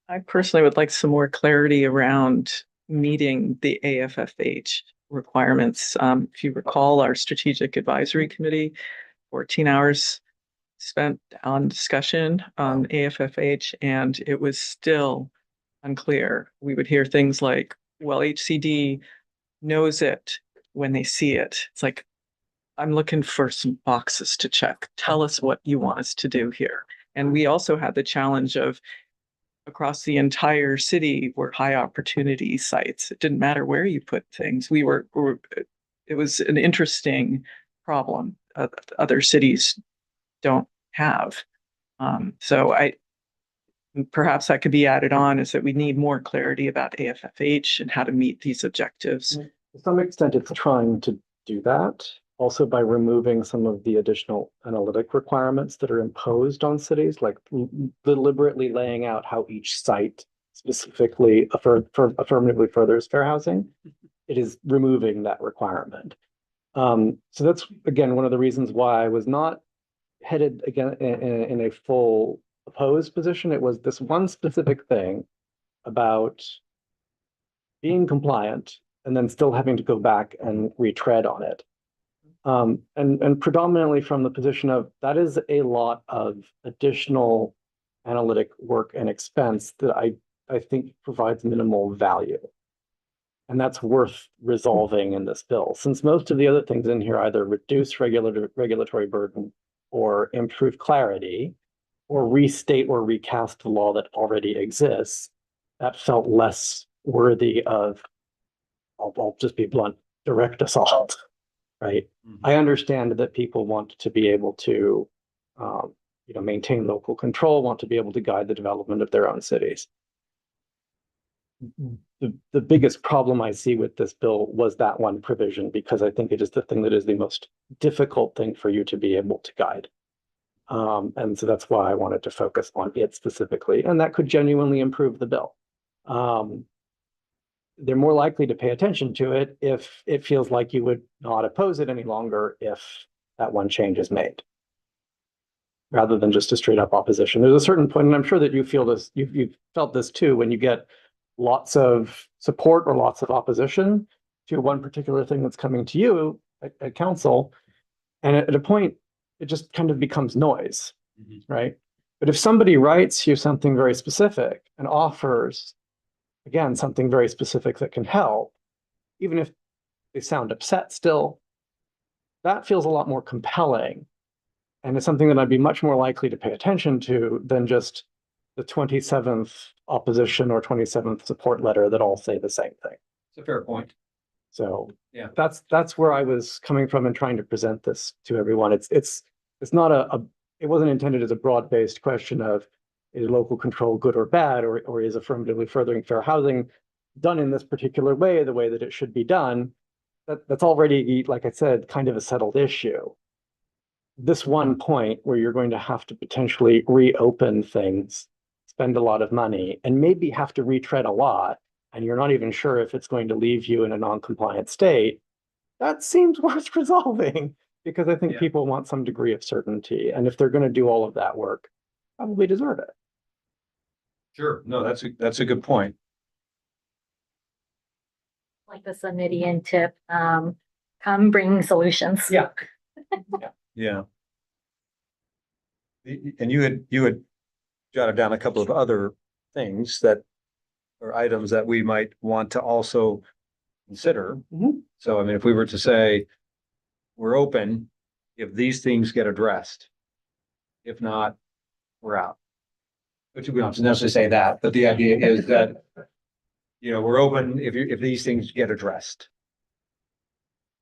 I personally would like some more clarity around meeting the AFFH requirements. If you recall, our strategic advisory committee, 14 hours spent on discussion on AFFH, and it was still unclear. We would hear things like, well, HCD knows it when they see it. It's like, I'm looking for some boxes to check. Tell us what you want us to do here. And we also had the challenge of, across the entire city were high opportunity sites. It didn't matter where you put things. It was an interesting problem other cities don't have. So perhaps that could be added on, is that we need more clarity about AFFH and how to meet these objectives. To some extent, it's trying to do that. Also by removing some of the additional analytic requirements that are imposed on cities, like deliberately laying out how each site specifically affirmatively furthers fair housing. It is removing that requirement. So that's, again, one of the reasons why I was not headed again in a full opposed position. It was this one specific thing about being compliant and then still having to go back and retread on it. And predominantly from the position of, that is a lot of additional analytic work and expense that I think provides minimal value. And that's worth resolving in this bill, since most of the other things in here either reduce regulatory burden or improve clarity or restate or recast the law that already exists. That felt less worthy of, I'll just be blunt, direct assault. Right. Mm-hmm. I understand that people want to be able to, maintain local control, want to be able to guide the development of their own cities. The biggest problem I see with this bill was that one provision, because I think it is the thing that is the most difficult thing for you to be able to guide. And so that's why I wanted to focus on it specifically, and that could genuinely improve the bill. They're more likely to pay attention to it if it feels like you would not oppose it any longer if that one change is made, rather than just a straight up opposition. There's a certain point, and I'm sure that you feel this, you've felt this too, when you get lots of support or lots of opposition to one particular thing that's coming to you at council, and at a point, it just kind of becomes noise, right? But if somebody writes you something very specific and offers, again, something very specific that can help, even if they sound upset still, that feels a lot more compelling. And it's something that I'd be much more likely to pay attention to than just the 27th opposition or 27th support letter that all say the same thing. It's a fair point. So Yeah. that's where I was coming from and trying to present this to everyone. It's not it wasn't intended as a broad-based question of is local control good or bad, or is affirmatively furthering fair housing done in this particular way, the way that it should be done. That's already, like I said, kind of a settled issue. This one point where you're going to have to potentially reopen things, spend a lot of money, and maybe have to retread a lot, and you're not even sure if it's going to leave you in a non-compliant state, that seems worth resolving, because I think Yeah. people want some degree of certainty, and if they're going to do all of that work, probably deserve it. Sure. No, that's a good point. Like the Samidian tip, come bring solutions. Yeah. Yeah. And you had jotted down a couple of other things that or items that we might want to also consider. Mhm. So, I mean, if we were to say, we're open if these things get addressed. If not, we're out. Which we don't necessarily say that, but the idea is that, we're open if these things get addressed.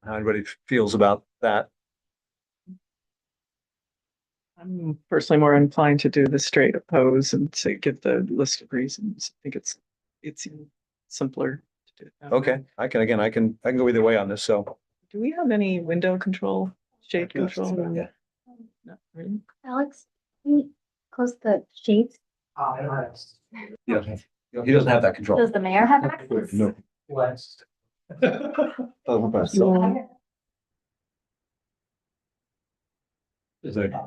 How anybody feels about that? I'm personally more inclined to do the straight oppose and say, give the list of reasons. I think it's simpler to do it that way. Okay, I can go either way on this, so. Do we have any window control, shade Yes. control? Yeah. Not really. Alex, can you close the shades? He doesn't have that control. Does the mayor have access? No.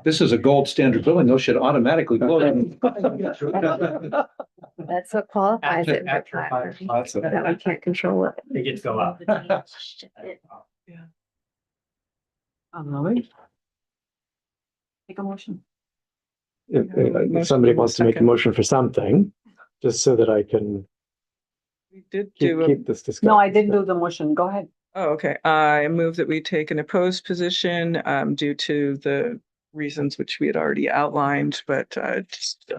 This is a gold standard building, those should automatically close. That's what qualifies it for fire. That we can't control it. They get to go up. Take a motion. If somebody wants to make a motion for something, just so that I can We did do keep this discussion. No, I didn't do the motion. Go ahead. Oh, okay. I move that we take an opposed position due to the reasons which we had already outlined, but just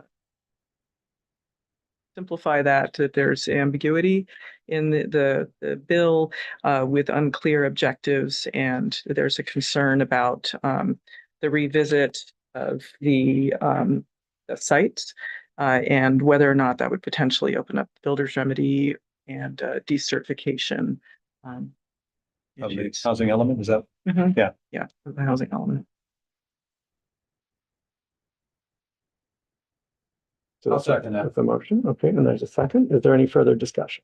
simplify that there's ambiguity in the bill with unclear objectives, and there's a concern about the revisit of the sites and whether or not that would potentially open up the builder's remedy and decertification. Of the issues. housing element, is that? Mhm. Yeah. Yeah, the housing element. So I'll second that. that's the motion. Okay, and there's a second. Is there any further discussion?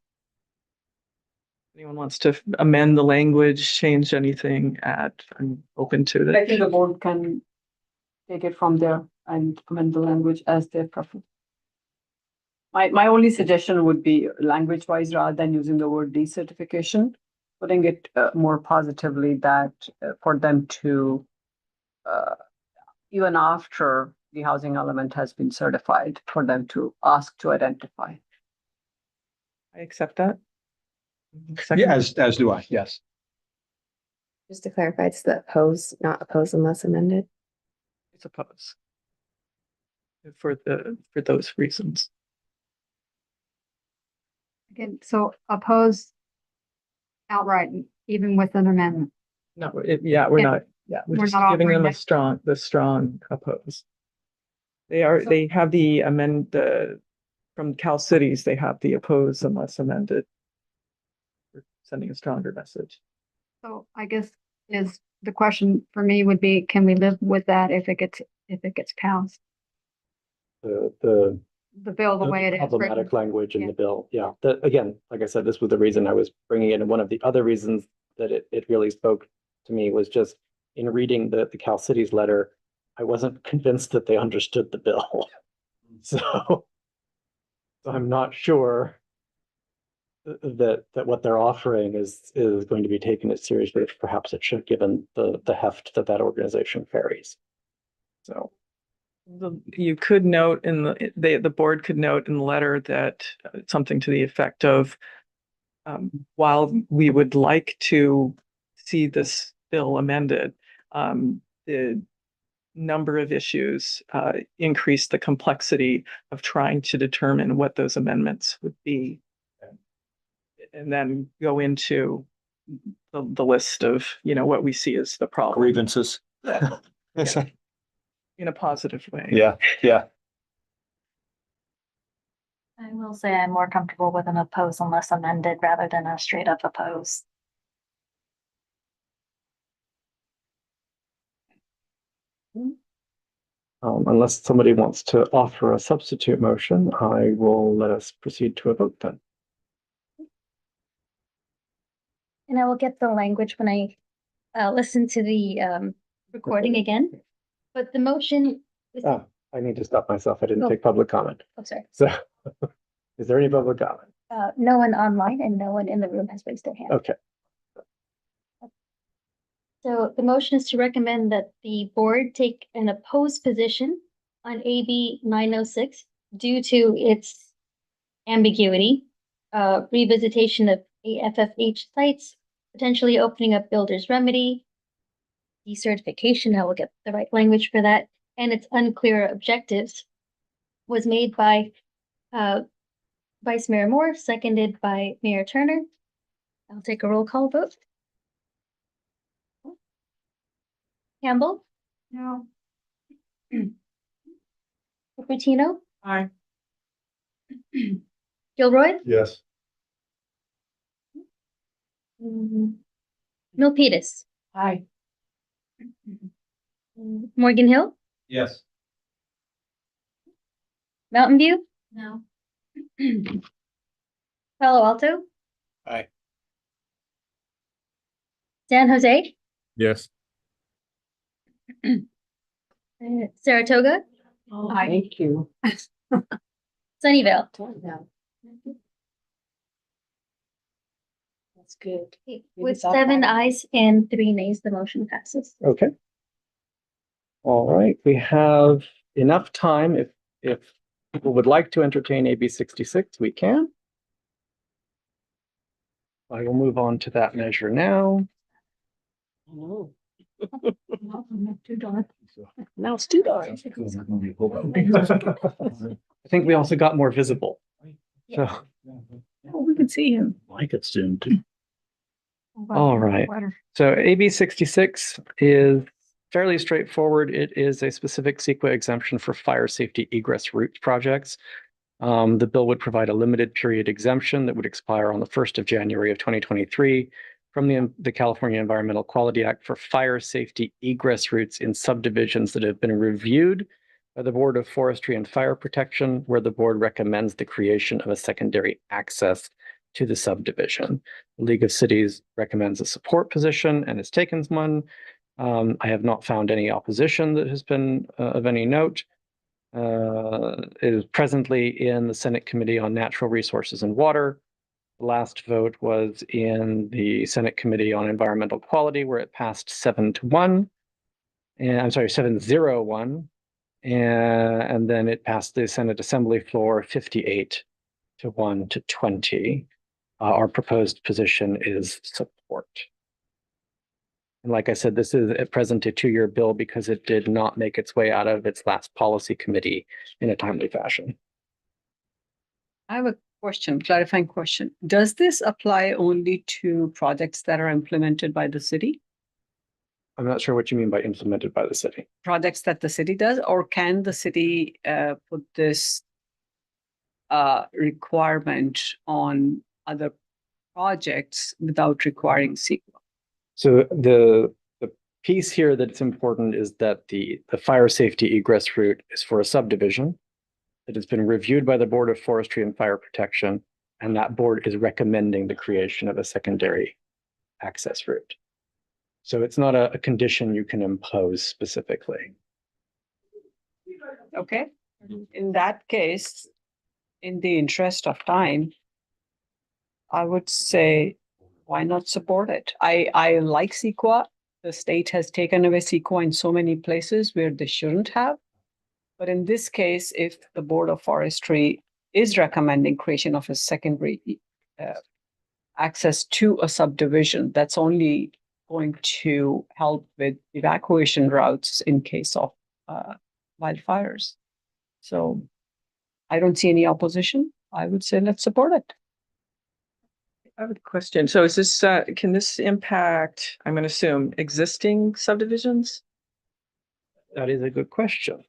Anyone wants to amend the language, change anything, add, I'm open to I think that. the board can take it from there and amend the language as their preference. My only suggestion would be language wise, rather than using the word decertification, putting it more positively that for them to even after the housing element has been certified, for them to ask to identify. I accept that. Yeah, as do I, yes. Just to clarify, it's the oppose, not oppose unless amended. It's oppose. For those reasons. Again, so oppose outright, even with an amendment. No, yeah, we're Yeah. not, yeah, we're We're just not giving them offering the strong oppose. So- They have the from Cal Cities, they have the oppose unless amended. We're sending a stronger message. So I guess the question for me would be, can we live with that if it gets passed? The The bill, the way it is. written? problematic language in Yeah. the bill. Yeah, that again, like I said, this was the reason I was bringing it. And one of the other reasons that it really spoke to me was just in reading the Cal Cities letter, I wasn't convinced that they understood the bill. So I'm not sure that what they're offering is going to be taken as seriously as perhaps it should, given the heft that organization carries. So. You could note in the board could note in the letter that something to the effect of, while we would like to see this bill amended, the number of issues increase the complexity of trying to determine what those amendments would be. And then go into the list of, what we see as the problem Grievances. in a positive way. Yeah, yeah. I will say I'm more comfortable with an oppose unless amended rather than a straight up oppose. Unless somebody wants to offer a substitute motion, I will let us proceed to a vote then. And I will get the language when I listen to the recording again. But the motion is, Oh, I need to stop myself. I didn't Oh. take public comment. oh, sorry, So is there any public comment? no one online and no one in the room has raised their hand. Okay, So the motion is to recommend that the board take an opposed position on AB 906 due to its ambiguity, revisitation of AFFH sites, potentially opening up builder's remedy, decertification, I will get the right language for that, and its unclear objectives, was made by Vice Mayor Moore, seconded by Mayor Turner. I'll take a roll call vote. Campbell? No. Cupertino? Aye. Gilroy? Yes. Milpitas? Aye. Morgan Hill? Yes. Mountain View? No. Palo Alto? Aye. San Jose? Yes. Saratoga? Thank you. Sunnyvale? No. That's good. With 7 ayes and 3 nays, the motion passes. okay. All right, we have enough time. If people would like to entertain AB 66, we can. I will move on to that measure now. Now it's too dark. I think we also got more visible. So, Oh, we can see him. Like it soon too. all right. So AB 66 is fairly straightforward. It is a specific CEQA exemption for fire safety egress route projects. The bill would provide a limited period exemption that would expire on the 1st of January of 2023 from the California Environmental Quality Act for fire safety egress routes in subdivisions that have been reviewed by the Board of Forestry and Fire Protection, where the board recommends the creation of a secondary access to the subdivision. The League of Cities recommends a support position and has taken one. I have not found any opposition that has been of any note. It is presently in the Senate Committee on Natural Resources and Water. The last vote was in the Senate Committee on Environmental Quality, where it passed 7-1. And I'm sorry, 7-0-1. And then it passed the Senate Assembly floor 58-1-20. Our proposed position is support. And like I said, this is at present a 2-year bill because it did not make its way out of its last policy committee in a timely fashion. I have a question, clarifying question. Does this apply only to projects that are implemented by the city? I'm not sure what you mean by implemented by the city. Projects that the city does, or can the city put this requirement on other projects without requiring CEQA? So the piece here that's important is that the fire safety egress route is for a subdivision that has been reviewed by the Board of Forestry and Fire Protection, and that board is recommending the creation of a secondary access route. So it's not a condition you can impose specifically. Okay, in that case, in the interest of time, I would say, why not support it? I like CEQA. The state has taken away CEQA in so many places where they shouldn't have. But in this case, if the Board of Forestry is recommending creation of a secondary access to a subdivision, that's only going to help with evacuation routes in case of wildfires. So I don't see any opposition. I would say let's support it. I have a question. So is this, can this impact, I'm gonna assume, existing subdivisions? That is a good question.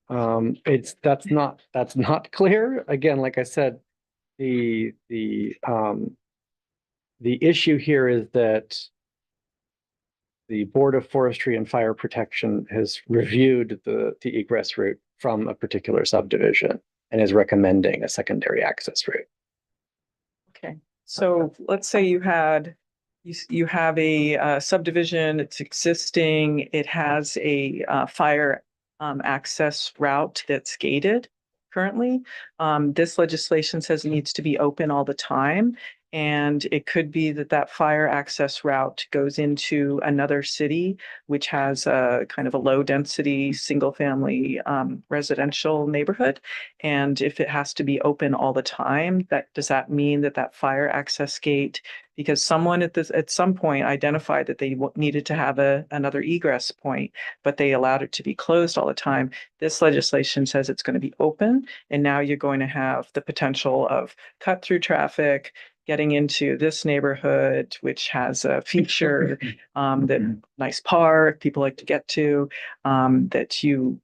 That's not clear. Again, like I said, the issue here is that the Board of Forestry and Fire Protection has reviewed the egress route from a particular subdivision and is recommending a secondary access route. Okay, so let's say you had, you have a subdivision, it's existing, it has a fire access route that's gated currently. This legislation says it needs to be open all the time. And it could be that that fire access route goes into another city, which has a kind of a low density, single family residential neighborhood. And if it has to be open all the time, does that mean that that fire access gate, because someone at some point identified that they needed to have another egress point, but they allowed it to be closed all the time. This legislation says it's going to be open, and now you're going to have the potential of cut through traffic, getting into this neighborhood, which has a feature that nice park people like to get to, that you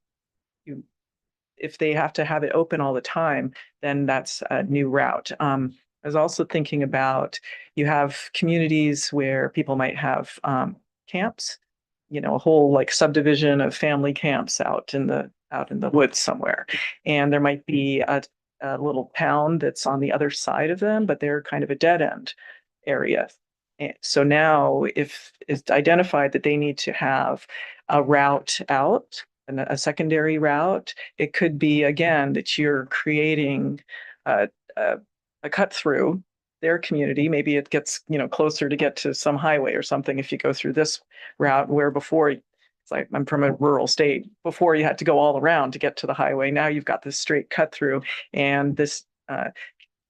if they have to have it open all the time, then that's a new route. I was also thinking about, you have communities where people might have camps, a whole like subdivision of family camps out in the woods somewhere, and there might be a little town that's on the other side of them, but they're kind of a dead end area. And so now, if it's identified that they need to have a route out, and a secondary route, it could be again that you're creating a cut through their community. Maybe it gets closer to get to some highway or something if you go through this route, where before, it's like, I'm from a rural state, before you had to go all around to get to the highway. Now you've got this straight cut through, and this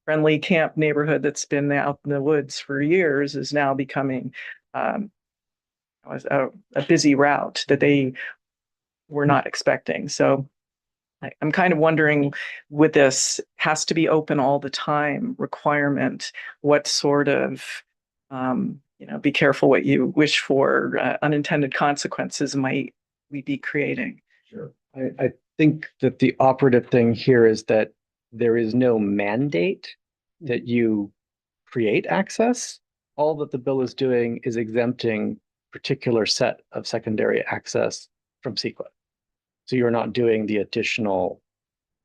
friendly camp neighborhood that's been out in the woods for years is now becoming a busy route that they were not expecting. So I'm kind of wondering, with this has to be open all the time requirement, what sort of, be careful what you wish for, unintended consequences might we be creating? Sure. I think that the operative thing here is that there is no mandate that you create access. All that the bill is doing is exempting particular set of secondary access from CEQA. So you're not doing the additional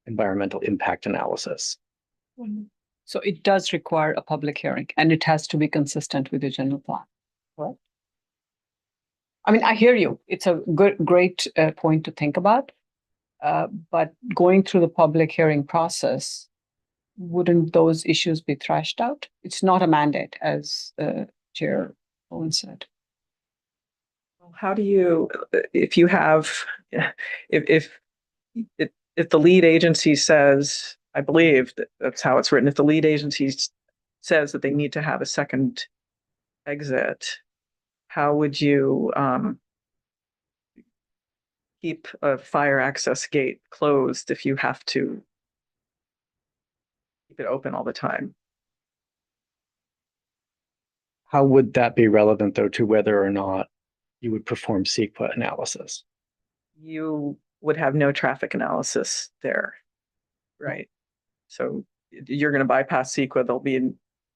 environmental impact analysis. So it does require a public hearing, and it has to be consistent with the general plan, right? I mean, I hear you. It's a great point to think about. But going through the public hearing process, wouldn't those issues be thrashed out? It's not a mandate, as Chair Owen said. How do you, if you have, if the lead agency says, I believe that's how it's written, if the lead agency says that they need to have a second exit, how would you keep a fire access gate closed if you have to keep it open all the time? How would that be relevant, though, to whether or not you would perform CEQA analysis? You would have no traffic analysis there, right? So you're going to bypass CEQA. There'll be,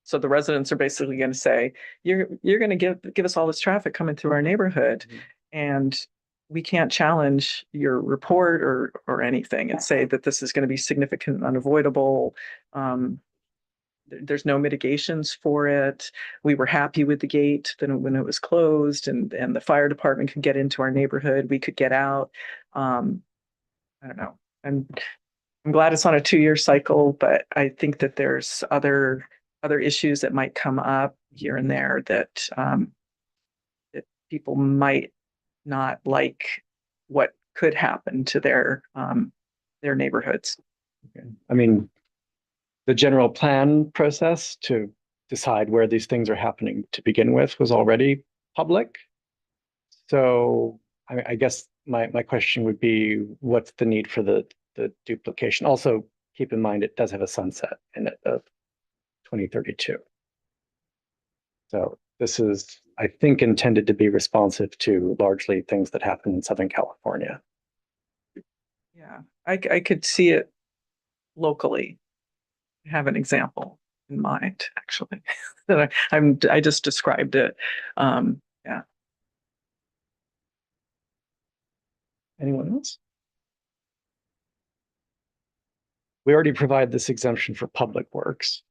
so the residents are basically going to say, you're going to give us all this traffic coming through our neighborhood, and we can't challenge your report or anything and say that this is going to be significant and unavoidable. There's no mitigations for it. We were happy with the gate then when it was closed, and the fire department could get into our neighborhood. We could get out. I don't know. I'm glad it's on a 2-year cycle, but I think that there's other issues that might come up here and there that that people might not like what could happen to their neighborhoods. Okay. I mean, the general plan process to decide where these things are happening to begin with was already public. So I guess my question would be, what's the need for the duplication? Also, keep in mind, it does have a sunset in it of 2032. So this is, I think, intended to be responsive to largely things that happen in Southern California. Yeah, I could see it locally. I have an example in mind, actually, that I just described it. Yeah. Anyone else? We already provide this exemption for public works.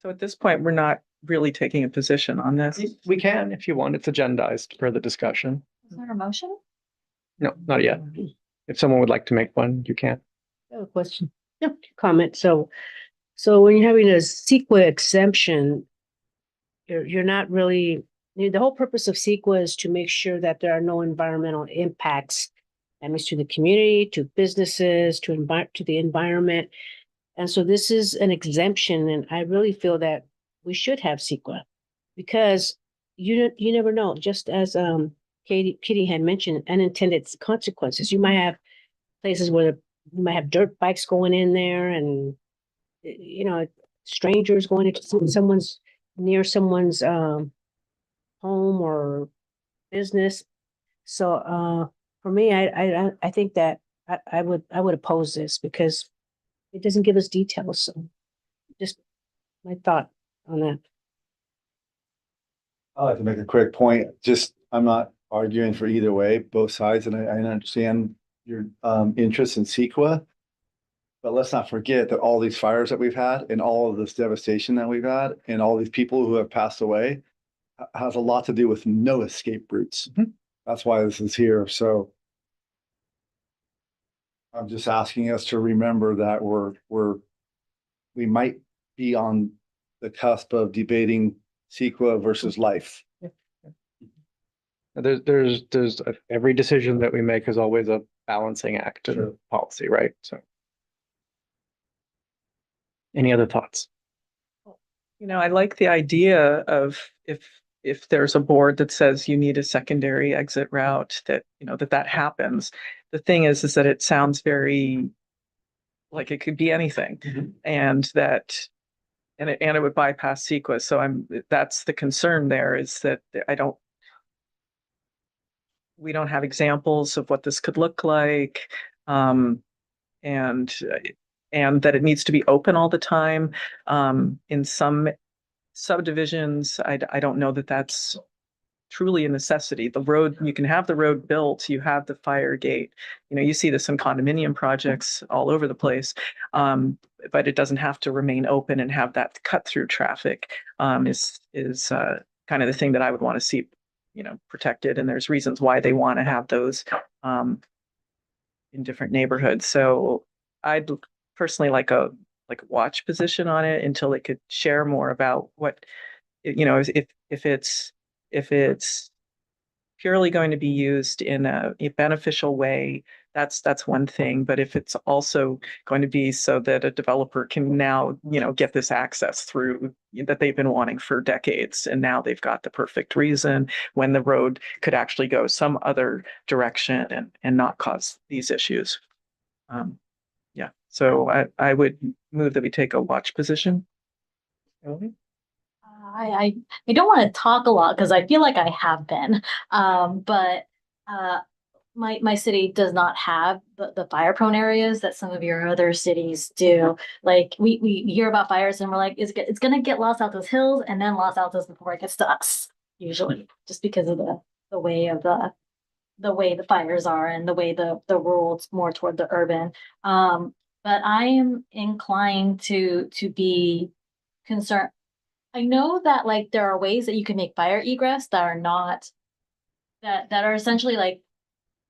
So at this point, we're not really taking a position on this. We can, if you want, it's agendized for the discussion. Is there a motion? No, not yet. If someone would like to make one, you can. I have a question. Yeah. Comment. So when you're having a CEQA exemption, you're not really, the whole purpose of CEQA is to make sure that there are no environmental impacts. That means to the community, to businesses, to the environment. And so this is an exemption, and I really feel that we should have CEQA because you never know. Just as Kitty had mentioned, unintended consequences. You might have places where you might have dirt bikes going in there, and strangers going into someone's home or business. So for me, I think that I would oppose this because it doesn't give us details. So just my thought on that. I'd like to make a quick point. Just, I'm not arguing for either way, both sides, and I understand your interest in CEQA. But let's not forget that all these fires that we've had and all of this devastation that we've had and all these people who have passed away has a lot to do with no escape routes. That's why this is here. So I'm just asking us to remember that we might be on the cusp of debating CEQA versus life. There's every decision that we make is always a balancing act in policy, right? So. Any other thoughts? I like the idea of if there's a board that says you need a secondary exit route, that that happens. The thing is that it sounds very like it could be anything, and it would bypass CEQA. So that's the concern there, is that we don't have examples of what this could look like, and that it needs to be open all the time. In some subdivisions, I don't know that that's truly a necessity. The road, you can have the road built, you have the fire gate. You see this in condominium projects all over the place, but it doesn't have to remain open and have that cut through traffic. Is kind of the thing that I would want to see, protected. And there's reasons why they want to have those in different neighborhoods. So I'd personally like a watch position on it until they could share more about what, if it's purely going to be used in a beneficial way, that's one thing. But if it's also going to be so that a developer can now, get this access through that they've been wanting for decades, and now they've got the perfect reason when the road could actually go some other direction and not cause these issues. Yeah, so I would move that we take a watch position. I don't want to talk a lot because I feel like I have been, but my city does not have the fire prone areas that some of your other cities do. Like we hear about fires and we're like, it's gonna get Los Altos hills and then Los Altos before it gets to us, usually, just because of the way the fires are and the way the rules more toward the urban. But I am inclined to be concerned. I know that there are ways that you can make fire egress that are not that are essentially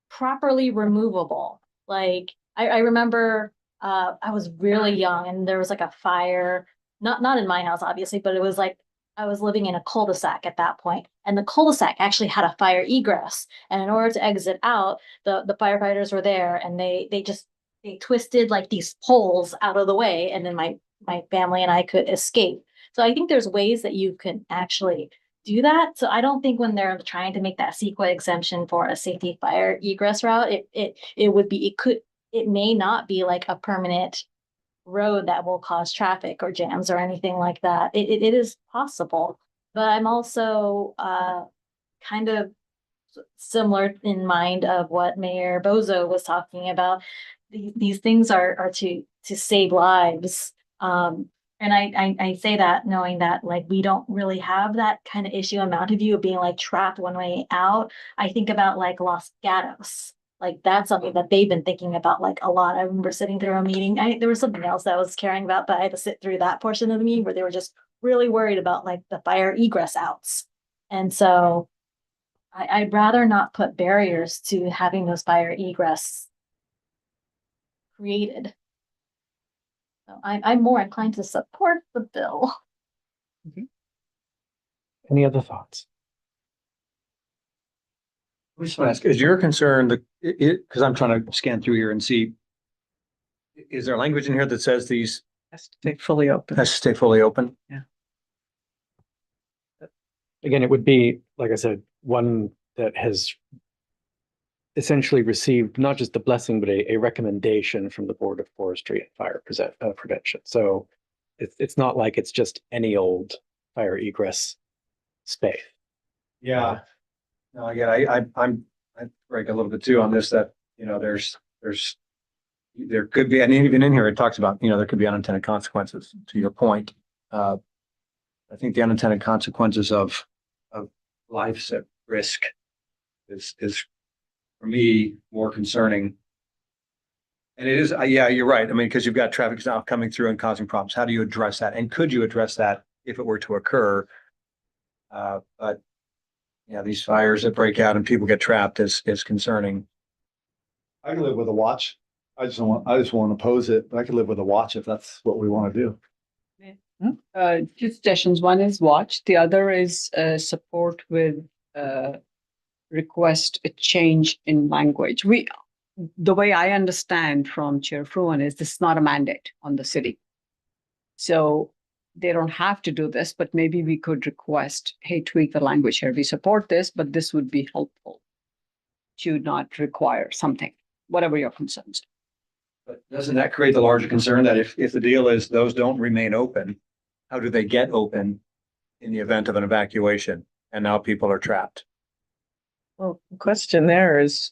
properly removable. I remember I was really young and there was a fire, not in my house obviously, but it was I was living in a cul-de-sac at that point, and the cul-de-sac actually had a fire egress. And in order to exit out, the firefighters were there, and they twisted these poles out of the way, and then my family and I could escape. So I think there's ways that you can actually do that. So I don't think when they're trying to make that CEQA exemption for a safety fire egress route, it may not be like a permanent road that will cause traffic or jams or anything like that. It is possible, but I'm also kind of similar in mind of what Mayor Bozo was talking about. These things are to save lives. And I say that knowing that like we don't really have that kind of issue in Mountain View of being like trapped one way out. I think about like Los Gatos. Like that's something that they've been thinking about like a lot. I remember sitting through a meeting. There was something else that I was caring about, but I had to sit through that portion of the meeting where they were just really worried about like the fire egress outs. And so I'd rather not put barriers to having those fire egress created. So I'm more inclined to support the bill. Any other thoughts? I just want to ask, is your concern because I'm trying to scan through here and see, is there language in here that says these Has to stay fully open. has to stay fully open? Again, it would be, like I said, one that has essentially received not just the blessing, but a recommendation from the Board of Forestry and Fire Prevention. So it's not like it's just any old fire egress space. Yeah. No, again, I break a little bit too on this, that, you know, there could be, and even in here, it talks about, you know, there could be unintended consequences, to your point. I think the unintended consequences of lives at risk is for me more concerning. And it is, yeah, you're right. I mean, because you've got traffic now coming through and causing problems. How do you address that? And could you address that if it were to occur? But yeah, these fires that break out and people get trapped is concerning. I can live with a watch. I just want to oppose it, but I could live with a watch if that's what we want to do. Two suggestions. One is watch. The other is support with request a change in language. The way I understand from Chair Fruin is this is not a mandate on the city. So they don't have to do this, but maybe we could request, hey, tweak the language here. We support this, but this would be helpful to not require something, whatever your concerns. But doesn't that create the larger concern that if the deal is those don't remain open, how do they get open in the event of an evacuation? And now people are trapped. Well, the question there is,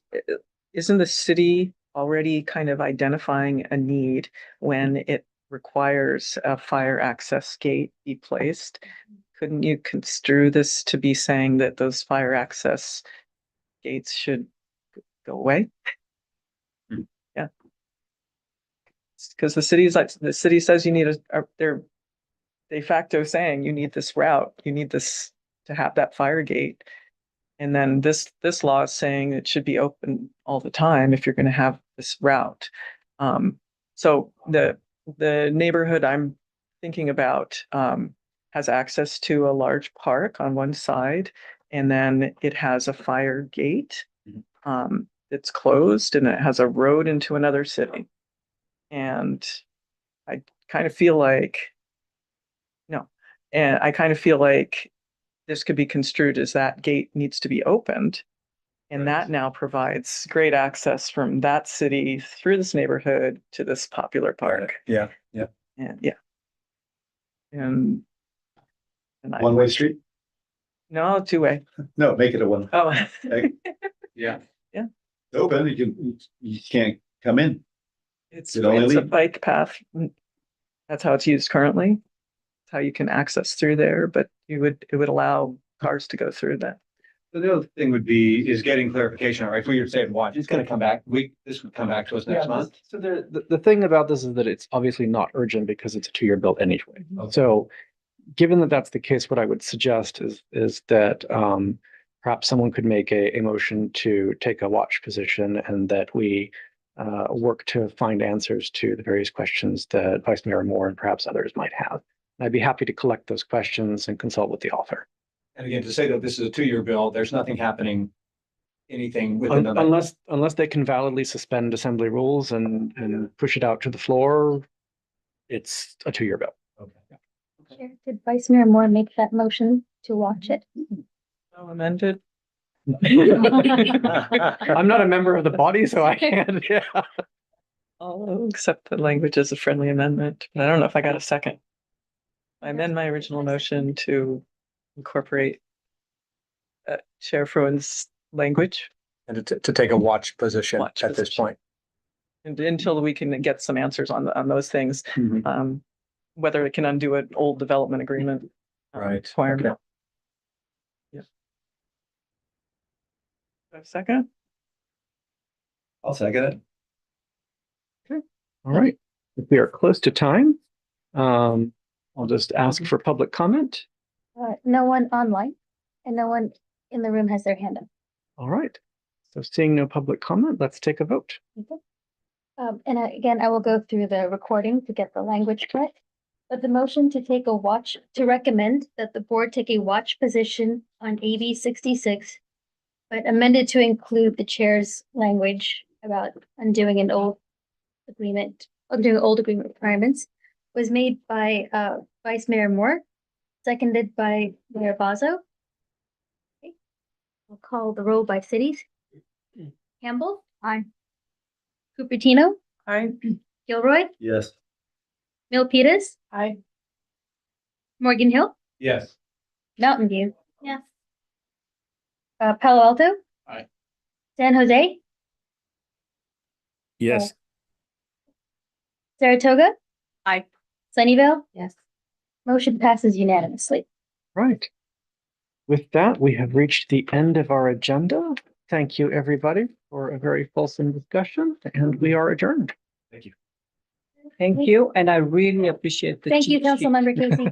isn't the city already kind of identifying a need when it requires a fire access gate be placed? Couldn't you construe this to be saying that those fire access gates should go away? Yeah. Because the city says you need they're de facto saying you need this route, you need this to have that fire gate. And then this law is saying it should be open all the time if you're going to have this route. So the neighborhood I'm thinking about has access to a large park on one side, and then it has a fire gate that's closed, and it has a road into another city. And I kind of feel like this could be construed as that gate needs to be opened. And that now provides great access from that city through this neighborhood to this popular park. Yeah. And yeah. And One-way street? No, two-way. No, make it a one. Oh. Yeah. Yeah. Open, you can't come in. It's It only a lead. bike path. That's how it's used currently. It's how you can access through there, but it would allow cars to go through that. So the other thing is getting clarification. All right, if we were saying watch, it's going to come back. This would come back to us next month. So the thing about this is that it's obviously not urgent because it's a 2-year build anyway. Okay. So given that that's the case, what I would suggest is that perhaps someone could make a motion to take a watch position, and that we work to find answers to the various questions that Vice Mayor Moore and perhaps others might have. And I'd be happy to collect those questions and consult with the author. And again, to say that this is a 2-year bill, there's nothing happening, anything within the. Unless they can validly suspend assembly rules and push it out to the floor, it's a 2-year bill. Okay. Chair, did Vice Mayor Moore make that motion to watch it. So amended. I'm not a member of the body, so I can't, yeah. I'll accept the language as a friendly amendment, but I don't know if I got a second. I amend my original motion to incorporate Chair Fruin's language And to take a watch position Watch at this position. point. and until we can get some answers on those things. Whether it can undo an old development agreement. Right. Requirement. Okay. Yeah. A second? I'll second it. All right, if we are close to time, I'll just ask for public comment. No one online and no one in the room has their hand up. All right, so seeing no public comment, let's take a vote. Okay. And again, I will go through the recording to get the language correct. But the motion to recommend that the board take a watch position on AB 66, but amended to include the chair's language about undoing old agreement requirements, was made by Vice Mayor Moore, seconded by Mayor Bazo. Okay. I'll call the roll by cities. Campbell. Aye. Cupertino. Aye. Gilroy. Yes. Milpitas. Aye. Morgan Hill. Yes. Mountain View. Yes. Palo Alto. Aye. San Jose. Yes. Saratoga. Aye. Sunnyvale. Yes. Motion passes unanimously. Right. With that, we have reached the end of our agenda. Thank you, everybody, for a very fulsome discussion, and we are adjourned. Thank you, and I really appreciate the Thank you, cheat sheet. Councilmember Casey.